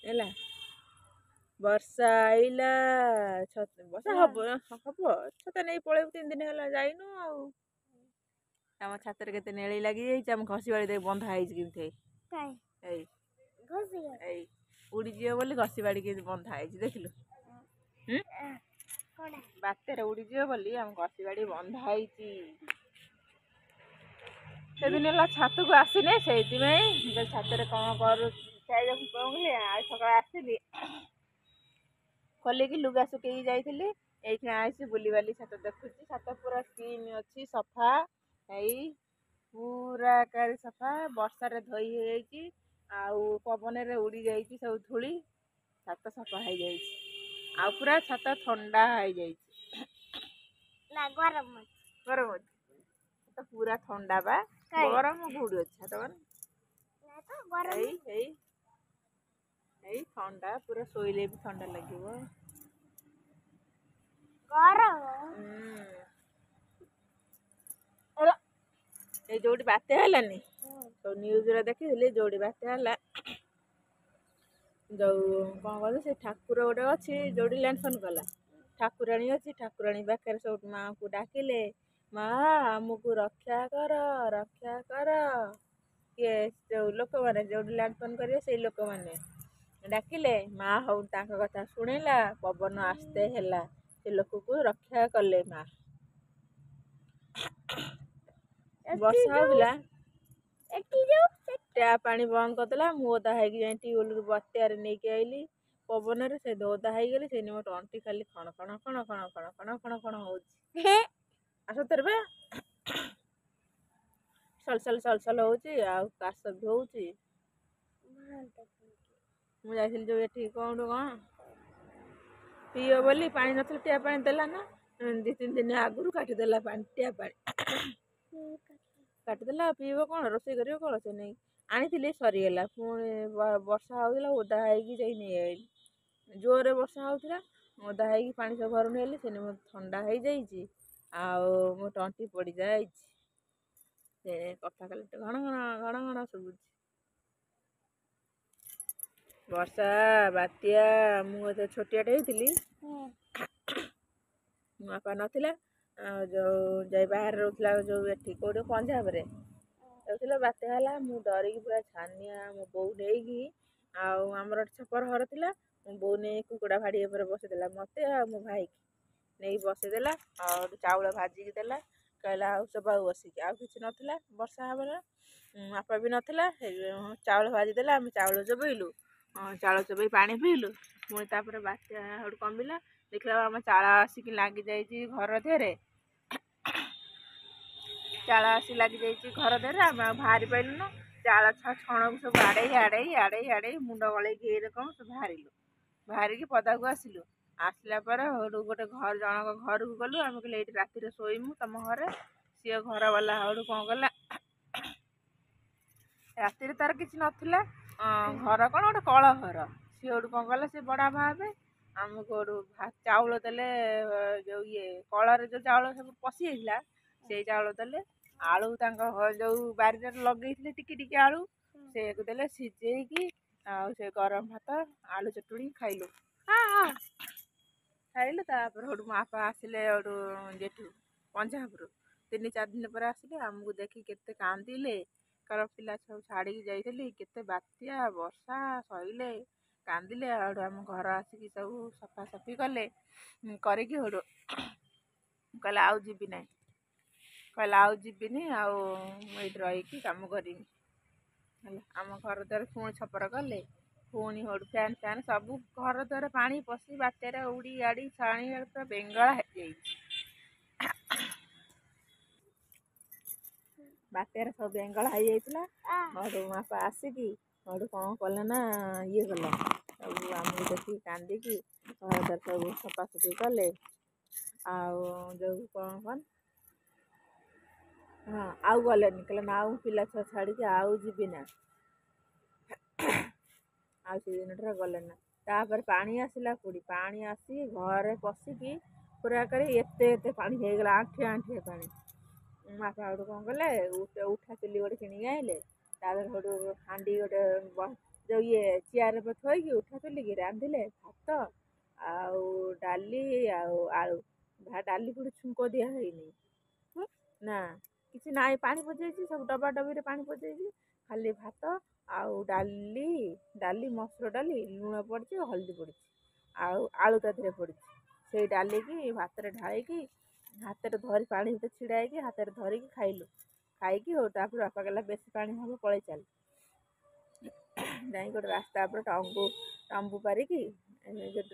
ହେଲା। ବର୍ଷା ଆଇଲା, ବର୍ଷା ହବ ଛତା ନେଇ ପଳେଇବୁ, 3 ଦିନ ହେଲା ଯାଇନୁ ଆଉ। ଆମ ଛାତରେ କେତେ ନେଳି ଲାଗିଯାଇଛି, ଆମ ଘଷି ବାଳି ଦେଇ ବନ୍ଧା ହେଇଛି କେମିତି। ଏଇ ଏଇ ଉଡ଼ିଯିବ ବୋଲି ଘଷି ବାଡ଼ି କେମିତି ବନ୍ଧା ହେଇଛି ଦେଖିଲୁ। ବାତ୍ୟାରେ ଉଡ଼ିଯିବ ବୋଲି ଆମ ଘଷି ବାଡ଼ି ବନ୍ଧା ହେଇଛି। ସେଦିନ ହେଲା ଛାତକୁ ଆସିନି, ସେଇଥିପାଇଁ ଛାତରେ କ'ଣ କରୁ ଖାଇବାକୁ କହୁଥିଲି। ଆଜି ସକାଳେ ଆସିଲି, ଖୋଲିକି ଲୁଗା ଶୁଖେଇକି ଯାଇଥିଲି, ଏଇଖିଣା ଆସିଛି ବୁଲିବାଲି ଛାତ ଦେଖୁଛି। ଛାତ ପୁରା କ୍ଲିନ୍ ଅଛି, ସଫା, ଏଇ ପୁରା କାଳି ସଫା। ବର୍ଷାରେ ଧୋଇ ହେଇଯାଇଛି, ଆଉ ପବନରେ ଉଡ଼ି ଯାଇଛି ସବୁ ଧୂଳି, ଛାତ ସଫା ହେଇଯାଇଛି। ଆଉ ପୁରା ଛାତ ଥଣ୍ଡା ହେଇଯାଇଛି। ଗରମ ଅଛି ତ ପୁରା ଥଣ୍ଡା ବା। ଗରମ କୋଉଠି ଅଛି ଛାତ ଏଇ ଥଣ୍ଡା ପୁରା, ଶୋଇଲେ ବି ଥଣ୍ଡା ଲାଗିବ। ଏଇ ଯୋଉଠି ବାତ୍ୟା ହେଲାନି, ସବୁ ନ୍ୟୁଜରେ ଦେଖିଥିଲି, ଯୋଉଠି ବାତ୍ୟା ହେଲା ଯୋଉ କ'ଣ କହିଲ, ସେ ଠାକୁର ଗୋଟେ ଅଛି ଯୋଉଠି ଲ୍ୟାଣ୍ଡଫୋନ୍ କଲା, ଠାକୁରାଣୀ ଅଛି। ଠାକୁରାଣୀ ପାଖରେ ସବୁ ମାଆଙ୍କୁ ଡାକିଲେ, ମା ଆମକୁ ରକ୍ଷା କର, ରକ୍ଷା କର। କିଏ? ଯୋଉ ଲୋକମାନେ ଯୋଉଠି ଲ୍ୟାଣ୍ଡଫୋନ୍ କରିବେ ସେଇ ଲୋକମାନେ ଡାକିଲେ, ମା ହଉ ତାଙ୍କ କଥା ଶୁଣିଲା, ପବନ ଆସ୍ତେ ହେଲା, ସେ ଲୋକକୁ ରକ୍ଷା କଲେ ମା। ବର୍ଷା ହଉଥିଲା, ଟ୍ୟାପ ପାଣି ବନ୍ଦ କରିଦେଲା, ମୁଁ ଓଦା ହେଇକି ଯାଇ ଟ୍ୟୁବଲରୁ ବାତ୍ୟାରେ ନେଇକି ଆଇଲି ପବନରେ, ସେ ଓଦା ହେଇଗଲି। ସେଇନି ମୋ ତଣ୍ଟି ଖାଲି ଖଣ ଖଣ ଖଣ ଖଣ ଖଣ ଖଣ ଖଣ ଖଣ ହଉଛି। ସତରେ ବା ସଲସଲ ହଉଛି, ଆଉ କାଶ ବି ହଉଛି। ମୁଁ ଯାଇଥିଲି ଯୋଉ ଏଠି କ'ଣ ପିଇବ ବୋଲି ପାଣି ନଥିଲା, ଟ୍ୟାପ ପାଣି ଦେଲା ନା 2-3 ଦିନ ଆଗରୁ କାଟିଦେଲା ପାଣି, ଟ୍ୟାପ ପାଣି କାଟିଦେଲା। ପିଇବ କ'ଣ, ରୋଷେଇ କରିବ କ'ଣ? ସେ ନେଇ ଆଣିଥିଲି, ସରିଗଲା। ପୁଣି ବର୍ଷା ହଉଥିଲା, ଓଦା ହେଇକି ଯାଇ ନେଇ ଆଇଲି। ଜୋରରେ ବର୍ଷା ହଉଥିଲା, ଓଦା ହେଇକି ପାଣି ସବୁ ଘରୁ ନେଇଆଇଲି। ସେନି ମୋ ଥଣ୍ଡା ହେଇଯାଇଛି, ଆଉ ମୋ ତଣ୍ଟି ପଡ଼ିଯାଇଛି। ସେ କଥା ଖାଲି ଘଣ ଘଣ ଘଣ ଘଣ ଶୁଭୁଛି। ବର୍ଷା ବାତ୍ୟା, ମୁଁ ଏତେ ଛୋଟିଆଟେ ହେଇଥିଲି, ମୋ ବାପା ନଥିଲା, ଯୋଉ ଯାଇ ବାହାରେ ରହୁଥିଲା, ଯୋଉ ଏଠି କୋଉଠି ପଞ୍ଜାବରେ ରହୁଥିଲା। ବାତ୍ୟା ହେଲା, ମୁଁ ଡରିକି ପୁରା ଛାନିଆ। ମୋ ବୋଉ ନେଇକି, ଆଉ ଆମର ଛପର ଘର ଥିଲା, ମୋ ବୋଉ ନେଇ କୁକୁଡ଼ା ଭାଡ଼ି ଉପରେ ବସେଇଦେଲା, ମତେ ଆଉ ମୋ ଭାଇକି ନେଇକି ବସେଇଦେଲା। ଆଉ ଚାଉଳ ଭାଜିକି ଦେଲା, କହିଲା ଆଉ ଚୋବାଉ ବସିକି। ଆଉ କିଛି ନଥିଲା, ବର୍ଷା ହବନା, ବାପା ବି ନଥିଲା, ଚାଉଳ ଭାଜି ଦେଲା। ଆମେ ଚାଉଳ ଚୋବେଇଲୁ, ଚାଉଳ ଚୋବେଇ ପାଣି ପିଇଲୁ। ପୁଣି ତାପରେ ବାତ୍ୟା ସେଠୁ କମିଲା, ଦେଖିଲା ଆମ ଚାଳ ଆସିକି ଲାଗିଯାଇଛି ଘର ଦେହରେ। ଚାଳ ଆସି ଲାଗିଯାଇଛି ଘର ଦେହରେ, ଆମେ ଆଉ ବାହାରି ପାଇଲୁନୁ। ଚାଳ ଛଣକୁ ସବୁ ଆଡ଼େଇ ମୁଣ୍ଡ ଗଳେଇକି ଏଇ ରକମ ସବୁ ବାହାରିକି ପଦାକୁ ଆସିଲୁ। ଆସିଲା ପରେ ଗୋଟେ ଜଣଙ୍କ ଘରକୁ ଗଲୁ। ଆମେ କହିଲେ ଏଇଠି ରାତିରେ ଶୋଇମୁ ତମ ଘରେ। ସିଏ ଘର ବାଲା ହେଉଠୁ କ'ଣ କଲା, ରାତିରେ ତାର କିଛି ନଥିଲା, ଘର କ'ଣ ଗୋଟେ କଳ ଘର। ସିଏ ହେଉଠୁ କ'ଣ କଲା, ସେ ବଡ଼ ବାପା ହେବେ, ଆମକୁ ହେଉଠୁ ଚାଉଳ ଦେଲେ, ଯୋଉ କଳରେ ଯୋଉ ଚାଉଳ ସବୁ ପଶି ଯାଇଥିଲା ସେଇ ଚାଉଳ ଦେଲେ। ଆଳୁ ତାଙ୍କ ଯୋଉ ବାରିରେ ଲଗେଇଥିଲେ ଟିକେ ଟିକେ ଆଳୁ ସେଇଆକୁ ଦେଲେ ସିଝେଇକି ଆଉ ସେ ଗରମ ଭାତ ଆଳୁ ଚଟୁଣି ଖାଇଲୁ। ଖାଇଲୁ ତାପରେ ସେଠୁ ମୋ ବାପା ଆସିଲେ ସେଠୁ ଯେଠୁ ପଞ୍ଜାବରୁ 3-4 ଦିନ ପରେ ଆସିଲେ ଆମକୁ ଦେଖି କେତେ କାନ୍ଦିଲେ। କାରଣ ପିଲା ସବୁ ଛାଡ଼ିକି ଯାଇଥିଲି କେତେ ବାତ୍ୟା ବର୍ଷା ସହିଲେ କାନ୍ଦିଲେ। ଆଉ ଆମ ଘର ଆସିକି ସବୁ ସଫାସଫି କଲେ କରିକି ସେଠୁ କହିଲେ ଆଉ ଯିବି ନାହିଁ, କହିଲେ ଆଉ ଯିବିନି, ଆଉ ମୁଁ ଏଇଠି ରହିକି କାମ କରିବି ହେଲା। ଆମ ଘର ଦ୍ୱାର ପୁଣି ଛପର କଲେ, ପୁଣି ସେଠୁ ଫ୍ୟାନ୍ ଫ୍ୟାନ୍ ସବୁ ଘର ଦ୍ୱାର ପାଣି ପଶି ବାତ୍ୟାରେ ଉଡ଼ି ଆଡ଼ି ଛାଣି ପୁରା ବେଙ୍ଗଳା ହେଇଯାଇଛି। ବାତ୍ୟାରେ ସବୁ ବେଙ୍ଗଳା ହେଇଯାଇଥିଲା। ସେଠୁ ମୋ ବାପା ଆସିକି ସେଠୁ କ'ଣ କଲେ ନା ଇଏ କଲା ସବୁ ଆମକୁ ଦେଖିକି କାନ୍ଦିକି ଘର ଦ୍ୱାର ସବୁ ସଫାସଫି କଲେ। ଆଉ ଯୋଉ କ'ଣ ହଁ ଆଉ ଗଲେନି, କହିଲେ ନା ଆଉ ପିଲା ଛୁଆ ଛାଡ଼ିକି ଆଉ ଯିବି ନା। ଆଉ ସେ ଦିନଠାରୁ ଗଲେ ନା। ତାପରେ ପାଣି ଆସିଲା କୋଉଠି, ପାଣି ଆସି ଘରେ ପଶିକି ପୁରା କରି ଏତେ ପାଣି ହେଇଗଲା, ଆଣ୍ଠିଏ ପାଣି। ମୋ ବାପା ସେଠୁ କ'ଣ କଲେ ଉଠା ଚୁଲି ଗୋଟେ କିଣିକି ଆଣିଲେ। ତାପରେ ସେଠୁ ହାଣ୍ଡି ଗୋଟେ ଯୋଉ ଚେୟାରରେ ଥୋଇକି ଉଠା ଚୁଲିକି ରାନ୍ଧିଲେ ଭାତ ଆଉ ଡାଲି ଆଉ ଆଳୁ। ଡାଲି ପୁଣି ଛୁଙ୍କ ଦିଆ ହେଇନି ନା କିଛି ନାହିଁ, ପାଣି ପଚେଇଛି ସବୁ ଡବା ଡବିରେ ପାଣି ପଚେଇଛି। ଖାଲି ଭାତ ଆଉ ଡାଲି ମସୁର ଡାଲି, ଲୁଣ ପଡ଼ିଛି, ହଳଦୀ ପଡ଼ିଛି, ଆଉ ଆଳୁ ତା ଦେହରେ ପଡ଼ିଛି। ସେଇ ଡାଲିକି ଭାତରେ ଢାଳିକି ହାତରେ ଧରି ପାଣି ଭିତରେ ଛିଡ଼ା ହେଇକି ହାତରେ ଧରିକି ଖାଇଲୁ। ଖାଇକି ହଉ ତାପରେ ବାପା କହିଲା ବେଶୀ ପାଣି ହେବ ପଳେଇ ଚାଲ। ଯାଇକି ଗୋଟେ ରାସ୍ତା ଉପରେ ତମ୍ବୁ ପାରିକି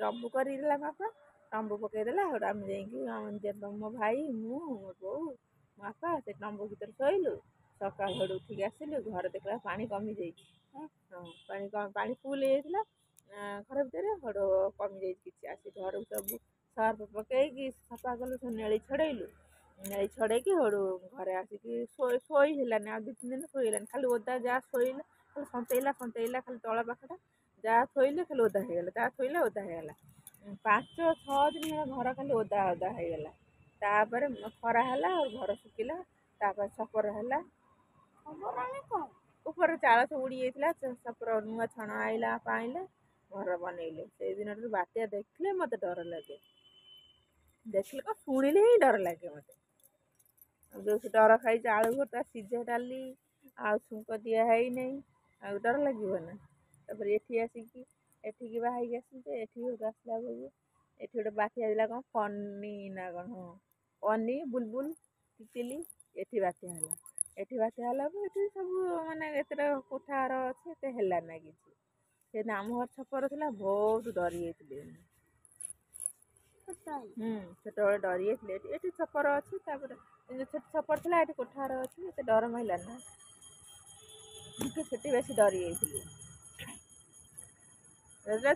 ତମ୍ବୁ କରିଦେଲା ବାପା, ତମ୍ବୁ ପକେଇଦେଲା। ସେଠୁ ଆମେ ଯାଇକି ମୋ ଭାଇ ମୁଁ ମୋ ବୋଉ ମୋ ବାପା ସେ ତମ୍ବୁ ଭିତରେ ଶୋଇଲୁ। ସକାଳୁ ସେଠୁ ଉଠିକି ଆସିଲୁ, ଘରେ ଦେଖିଲା ପାଣି କମିଯାଇଛି। ହଁ ପାଣି ଫୁଲ୍ ହେଇଯାଇଥିଲା ଘର ଭିତରେ, ସେଠୁ କମିଯାଇଛି କିଛି। ଆସି ଘରକୁ ସବୁ ସର୍ଫ ପକେଇକି ସଫା କଲୁ, ସବୁ ନେଳି ଛଡ଼େଇଲୁ। ନେଳି ଛଡ଼େଇକି ସେଠୁ ଘରେ ଆସିକି ଶୋଇ ହେଲାନି, ଆଉ 2-3 ଦିନ ଶୋଇ ହେଲାନି। ଖାଲି ଓଦା ଯାହା ଶୋଇଲେ ଖାଲି ସନ୍ତେଇଲା ଖାଲି ତଳ ପାଖଟା ଯାହା ଥୋଇଲେ ଖାଲି ଓଦା ହେଇଗଲା, ଯାହା ଥୋଇଲେ ଓଦା ହେଇଗଲା। 5-6 ଦିନ ହେଲା ଘର ଖାଲି ଓଦା ହେଇଗଲା। ତାପରେ ଖରା ହେଲା ଆଉ ଘର ଶୁଖିଲା। ତାପରେ ଛପର ହେଲା, ଉପରେ ଚାଳ ସବୁ ଉଡ଼ି ଯାଇଥିଲା, ଛପର ନୂଆ ଛଣ ଆଇଲା ପାଇଲେ ଘର ବନେଇଲେ। ସେଇ ଦିନଠାରୁ ବାତ୍ୟା ଦେଖିଲେ ମତେ ଡର ଲାଗେ, ଦେଖିଲେ କ'ଣ ଶୁଣିଲେ ହିଁ ଡର ଲାଗେ ମତେ। ଯୋଉ ଡର ଖାଇଛି ଆଳୁ ଭର୍ତ୍ତା, ସିଝା ଡାଲି ଆଉ ଛୁଙ୍କ ଦିଆ ହେଇନାହିଁ, ଆଉ ଡର ଲାଗିବ ନା। ତାପରେ ଏଠିକି ବାହାହେଇକି ଆସିଛି, ଏଠିକି ଆସିଲା ବେଳକୁ ଏଠି ଗୋଟେ ବାତ୍ୟା ହେଇଥିଲା କ'ଣ ଫନି ନା କ'ଣ, ହଁ ଅନି ବୁଲବୁଲ ତିତିଲି, ଏଠି ବାତ୍ୟା ହେଲା। ଏଠି ବାତ୍ୟା ହେଲାକୁ ଏଠି ସବୁ ମାନେ ଏତେଟା କୋଠା ଘର ଅଛି, ଏତେ ହେଲା ନା କିଛି। ସେଦିନ ଆମ ଘର ଛପର ଥିଲା, ବହୁତ ଡରି ଯାଇଥିଲି। ଛୋଟବେଳେ ଡରି ଯାଇଥିଲେ। ଏଠି ଛପର ଅଛି, ତାପରେ ଛୋଟ ଛପର ଥିଲା, ଏଠି କୋଠା ଘର ଅଛି, ଏତେ ଡର ମାଇଲା ନା, ସେଠି ବେଶୀ ଡରି ଯାଇଥିଲି।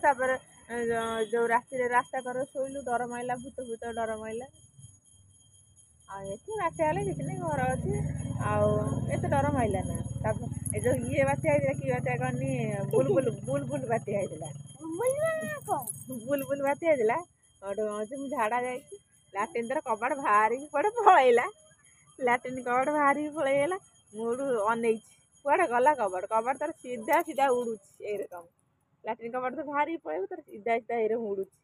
ତାପରେ ଯୋଉ ରାତିରେ ରାସ୍ତା କରେ ଶୋଇଲୁ, ଡର ମାଇଲା, ଭୂତ ଡର ମାଇଲା। ଆଉ ଏଠି ବାତ୍ୟା ହେଲେ କିଛି ନାହିଁ, ଘର ଅଛି, ଆଉ ଏତେ ଡର ମାଇଲା ନା। ତାପରେ ଏ ଯୋଉ ବାତ୍ୟା ହେଇଥିଲା, କି ବାତ୍ୟା କହନି, ବୁଲବୁଲ ବାତ୍ୟା ହେଇଥିଲା। ବୁଲବୁଲ ବାତ୍ୟା ହେଇଥିଲା। ସେଠୁ ମୁଁ ଝାଡ଼ା ଯାଇଛି, ଲାଟ୍ରିନ୍ ଦ୍ୱାରା କବାଟ ବାହାରିକି କୁଆଡ଼େ ପଳେଇଲା। ଲାଟ୍ରିନ୍ କବାଟ ବାହାରିକି ପଳେଇଗଲା। ମୁଁ ସେଠୁ ଅନେଇଛି କୁଆଡ଼େ ଗଲା କବାଟ ତାର ସିଧା ଉଡ଼ୁଛି ଏଇରକମ। ଲାଟ୍ରିନ୍ କବାଟ ତ ବାହାରିକି ପଳେଇବ, ତାର ସିଧା ଏଇରକମ ଉଡ଼ୁଛି।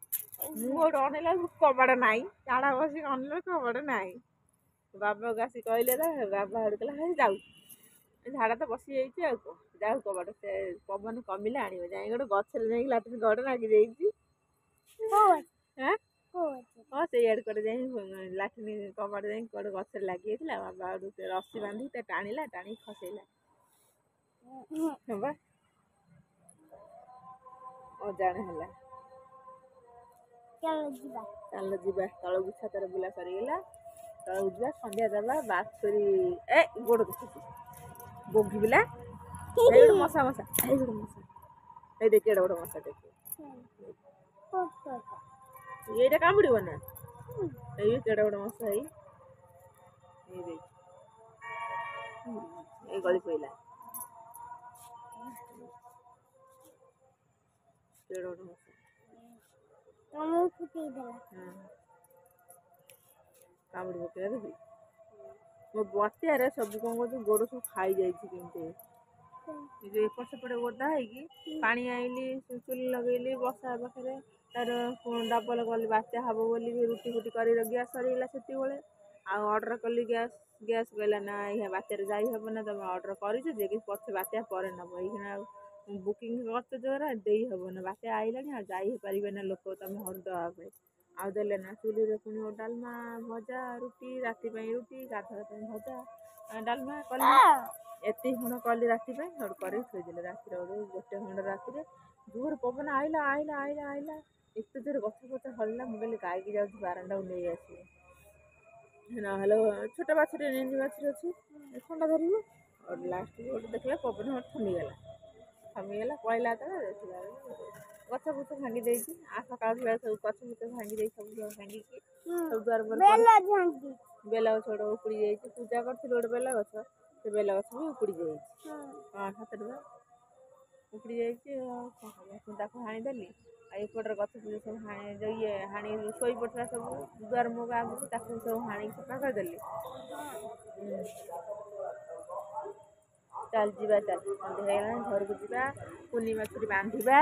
ମୁଁ ସେଠୁ ଅନେଇଲା ବେଳକୁ କବାଟ ନାହିଁ, ଝାଡ଼ା ବସିକି ଅନେଇଲା କବାଟ ନାହିଁ। ବାବାକୁ ଆସି କହିଲେ, ବାବା ସେଠୁ କହିଲା ହେ ଯାଉ, ଝାଡ଼ା ତ ବସିଯାଇଛି ଆଉ କ'ଣ ଯାଉ, କବାଟ ସେ ପବନ କମିଲେ ଆଣିବ। ଯାଇକି ଗୋଟେ ଗଛରେ ଯାଇକି ଲାଟ୍ରିନ୍ କବାଟ ଲାଗି ଦେଇଛି। ହଁ ସେଇଆଡ଼େ କୁଆଡ଼େ ଯାଇ ଲାଟ୍ରିନ୍ କବାଟ ଯାଇକି କୁଆଡ଼େ ଗଛରେ ଲାଗିଯାଇଥିଲା। ବାବା ସେଠୁ ରସି ବାନ୍ଧିକି ତା ଟାଣିକି ଖସେଇଲା। ବା ଅଜାଣ ହେଲା। ଚାଲ ଯିବା ତଳକୁ, ଛାତରେ ବୁଲା ସରିଗଲା, ତଳକୁ ଯିବା ସନ୍ଧ୍ୟା ଦେବା। ବାଛୁରୀ ଗୋଡ଼ ଦେଖୁଛି ବୋଗି ପିଲା, ଏଇ ଗୋଟେ ମଶା ଏଇ ଦେଖି ଏଇଟା ଗୋଟେ ମଶା ଦେଖି, ଏଇଟା କାମୁଡ଼ିବ ନା, ଏଇ କେଡ଼େ ଗୋଟେ ମଶା, ଏଇ ଗଳି ପଇଲା, କେଡ଼େ ଗୋଟେ ମଶା। କାମୁଡ଼ି ପକେଇବା ଦେଖି। ମୋ ବତିଆରେ ସବୁ କ'ଣ କରୁଛୁ ଗୋଡ଼ ସବୁ ଖାଇଯାଇଛି କେମିତି ଏ ଯେଉଁ ଏପଟ ସେପଟେ ଓଦା ହେଇକି ପାଣି ଆଇଲି ଚୁଲି ଲଗେଇଲି ବର୍ଷା ପାଖରେ ତାର ଡବଲ କଲି ବାତ୍ୟା ହବ ବୋଲି ରୁଟି ଫୁଟି କରି ଗ୍ୟାସ୍ ସରିଗଲା ସେତିକିବେଳେ ଆଉ ଅର୍ଡ଼ର କଲି ଗ୍ୟାସ୍ କହିଲା ନା ଏହା ବାତ୍ୟାରେ ଯାଇ ହେବ ନା ତମେ ଅର୍ଡ଼ର କରିଛ ଯେ କି ପଛେ ବାତ୍ୟା ପରେ ନେବ ଏଇଖିଣା ଆଉ ବୁକିଂ କରିଛ ଯୋଉରା ଦେଇ ହେବ ନା ବାତ୍ୟା ଆଇଲାଣି ଆଉ ଯାଇ ହେଇପାରିବେ ନା ଲୋକ ତମ ଘରୁ ଦେବା ପାଇଁ ଆଉ ଦେଲେ ନା ଚୁଲିରେ ପୁଣି ଡାଲମା ଭଜା ରୁଟି ରାତି ପାଇଁ ରୁଟି ଗାଧୁଆ ପାଇଁ ଭଜା ଡାଲମା କଲି ଏତିକି ଖଣ୍ଡ କଲି ରାତି ପାଇଁ ସଡ଼ୁ କରିକି ଥୋଇଦେଲେ ରାତିରେ ଗୋଟେ ଖଣ୍ଡ ରାତିରେ ଜୋର ପବନ ଆଇଲା ଏତେ ଜୋରେ ଗଛ ଫଛ ହଲିଲା ମୁଁ କହିଲି ଗାଈକି ଯାଉଛି ବାରଣ୍ଡାକୁ ନେଇ ଆସିବି ନହେଲେ ଛୋଟ ବାଛୁରୀ ନେଇ ବାଛୁରୀ ଅଛି ଥଣ୍ଡା ଧରିବ ଆଉ ଲାଷ୍ଟକୁ ଗୋଟେ ଦେଖିଲା ପବନ ଥମିଗଲା ପଳେଇଲା ଯେତେବେଳେ ଦେଖିଲା ଗଛ ଫଛ ଭାଙ୍ଗି ଦେଇଛି ସକାଳୁ ସବୁ ଗଛ ଫଛ ଭାଙ୍ଗି ଦେଇଛି ସବୁ ଭାଙ୍ଗିକି ସବୁ ଦୁଆର ବେଲ ଗଛ ଗୋଟେ ଉପୁଡ଼ି ଯାଇଛି ପୂଜା କରିଥିଲି ଗୋଟେ ବେଲ ଗଛ ସେ ବେଲ ଗଛ ବି ଉପୁଡ଼ି ଯାଇଛି ହାତରେ ଉପୁଡ଼ି ଯାଇଛି ତାକୁ ହାଣିଦେଲି ଆଉ ଏପଟରେ ଗଛ ଫଛ ସବୁ ହାଣି ଶୋଇ ପଡ଼ିଥିଲା ସବୁ ଦୁଆର ମୁହଁ ଆଗକୁ ତାକୁ ସବୁ ହାଣିକି ସଫା କରିଦେଲି ଚାଲ ଯିବା ସନ୍ଧ୍ୟା ହେଇଗଲାଣି ଘରକୁ ଯିବା କୁନି ବାଛୁରୀ ବାନ୍ଧିବା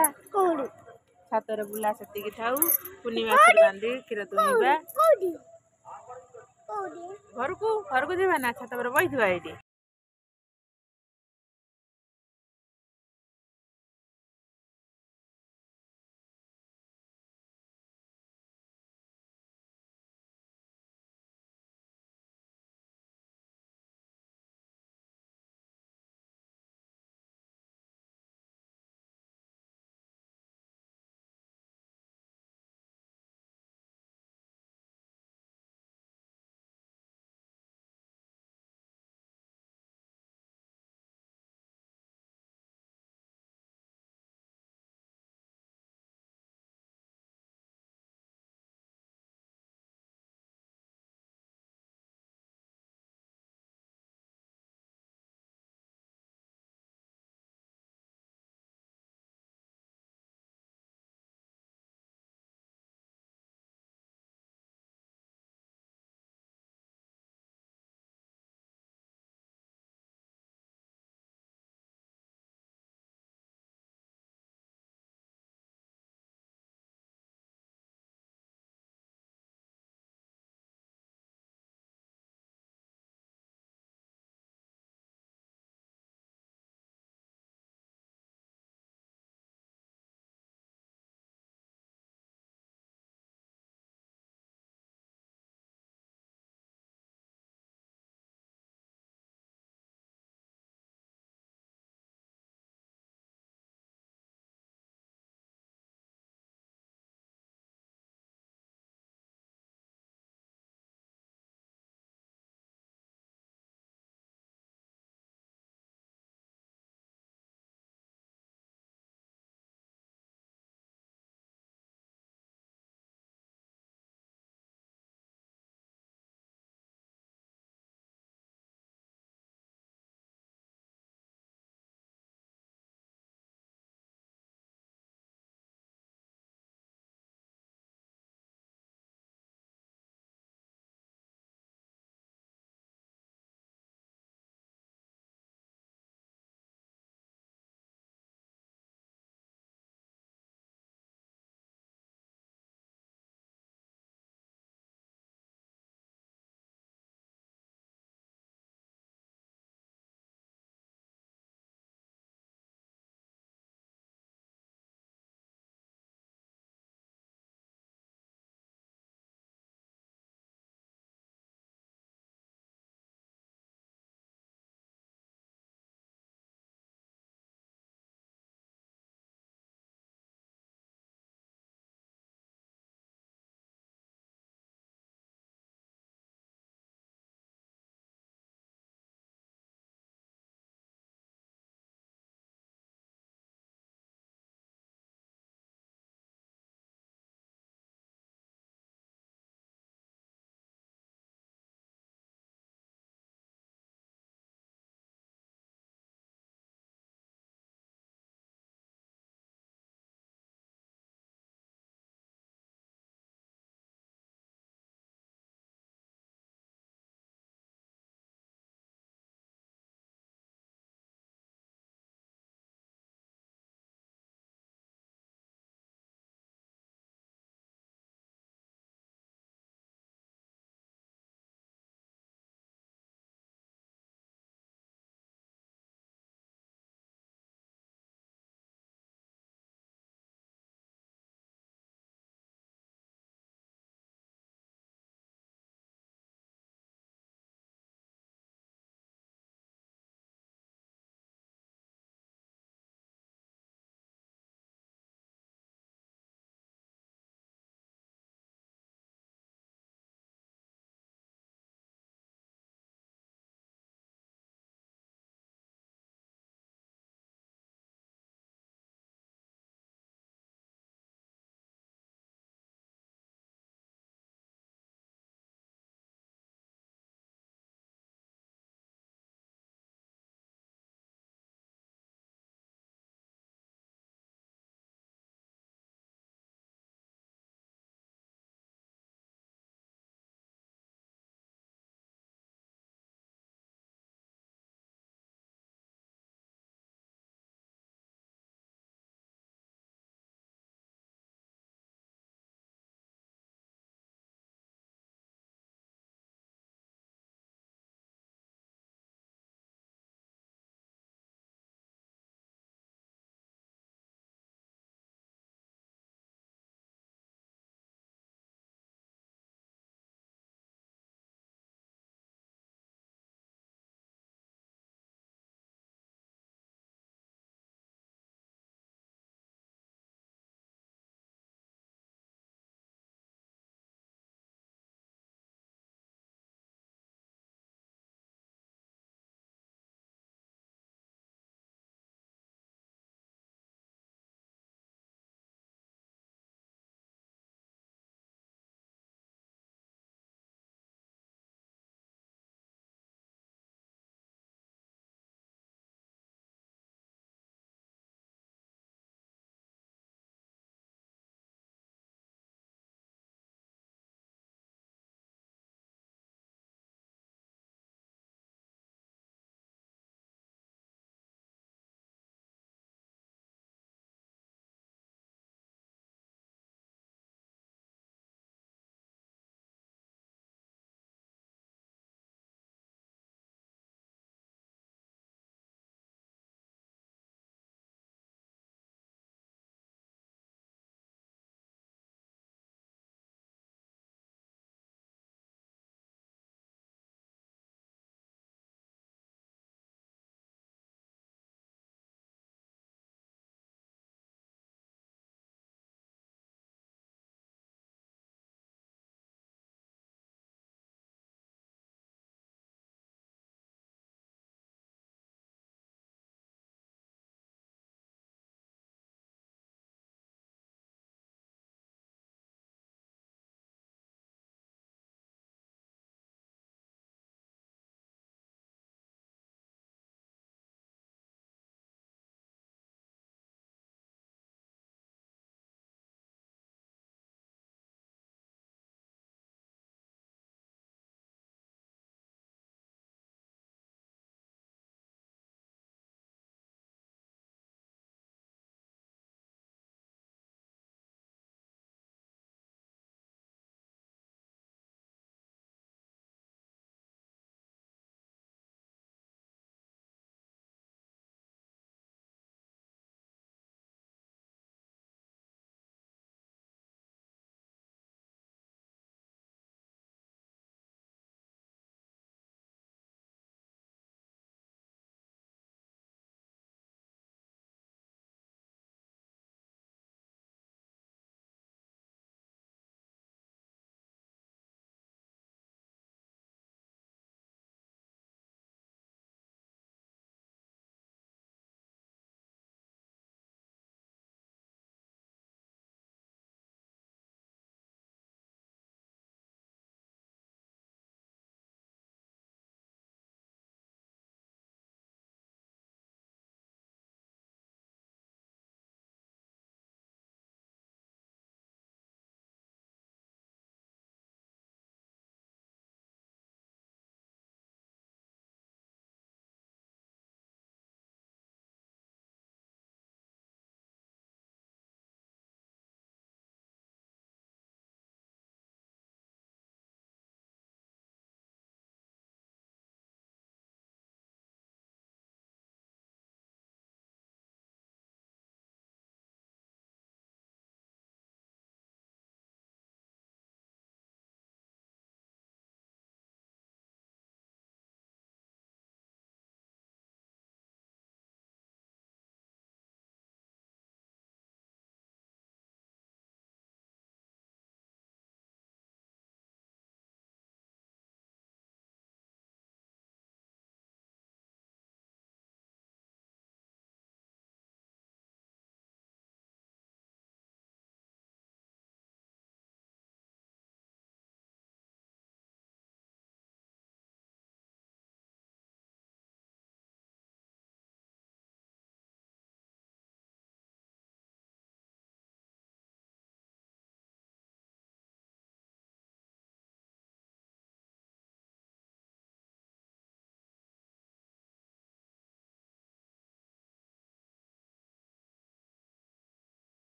ଛାତରେ ବୁଲା ସେତିକି ଥାଉ କୁନି ବାଛୁରୀ ବାନ୍ଧି କ୍ଷୀର ଦୁହିଁବା ଘରକୁ ଯିବା ନା ଛାତ ଉପରେ ବସିଥିବା ଏଇଠି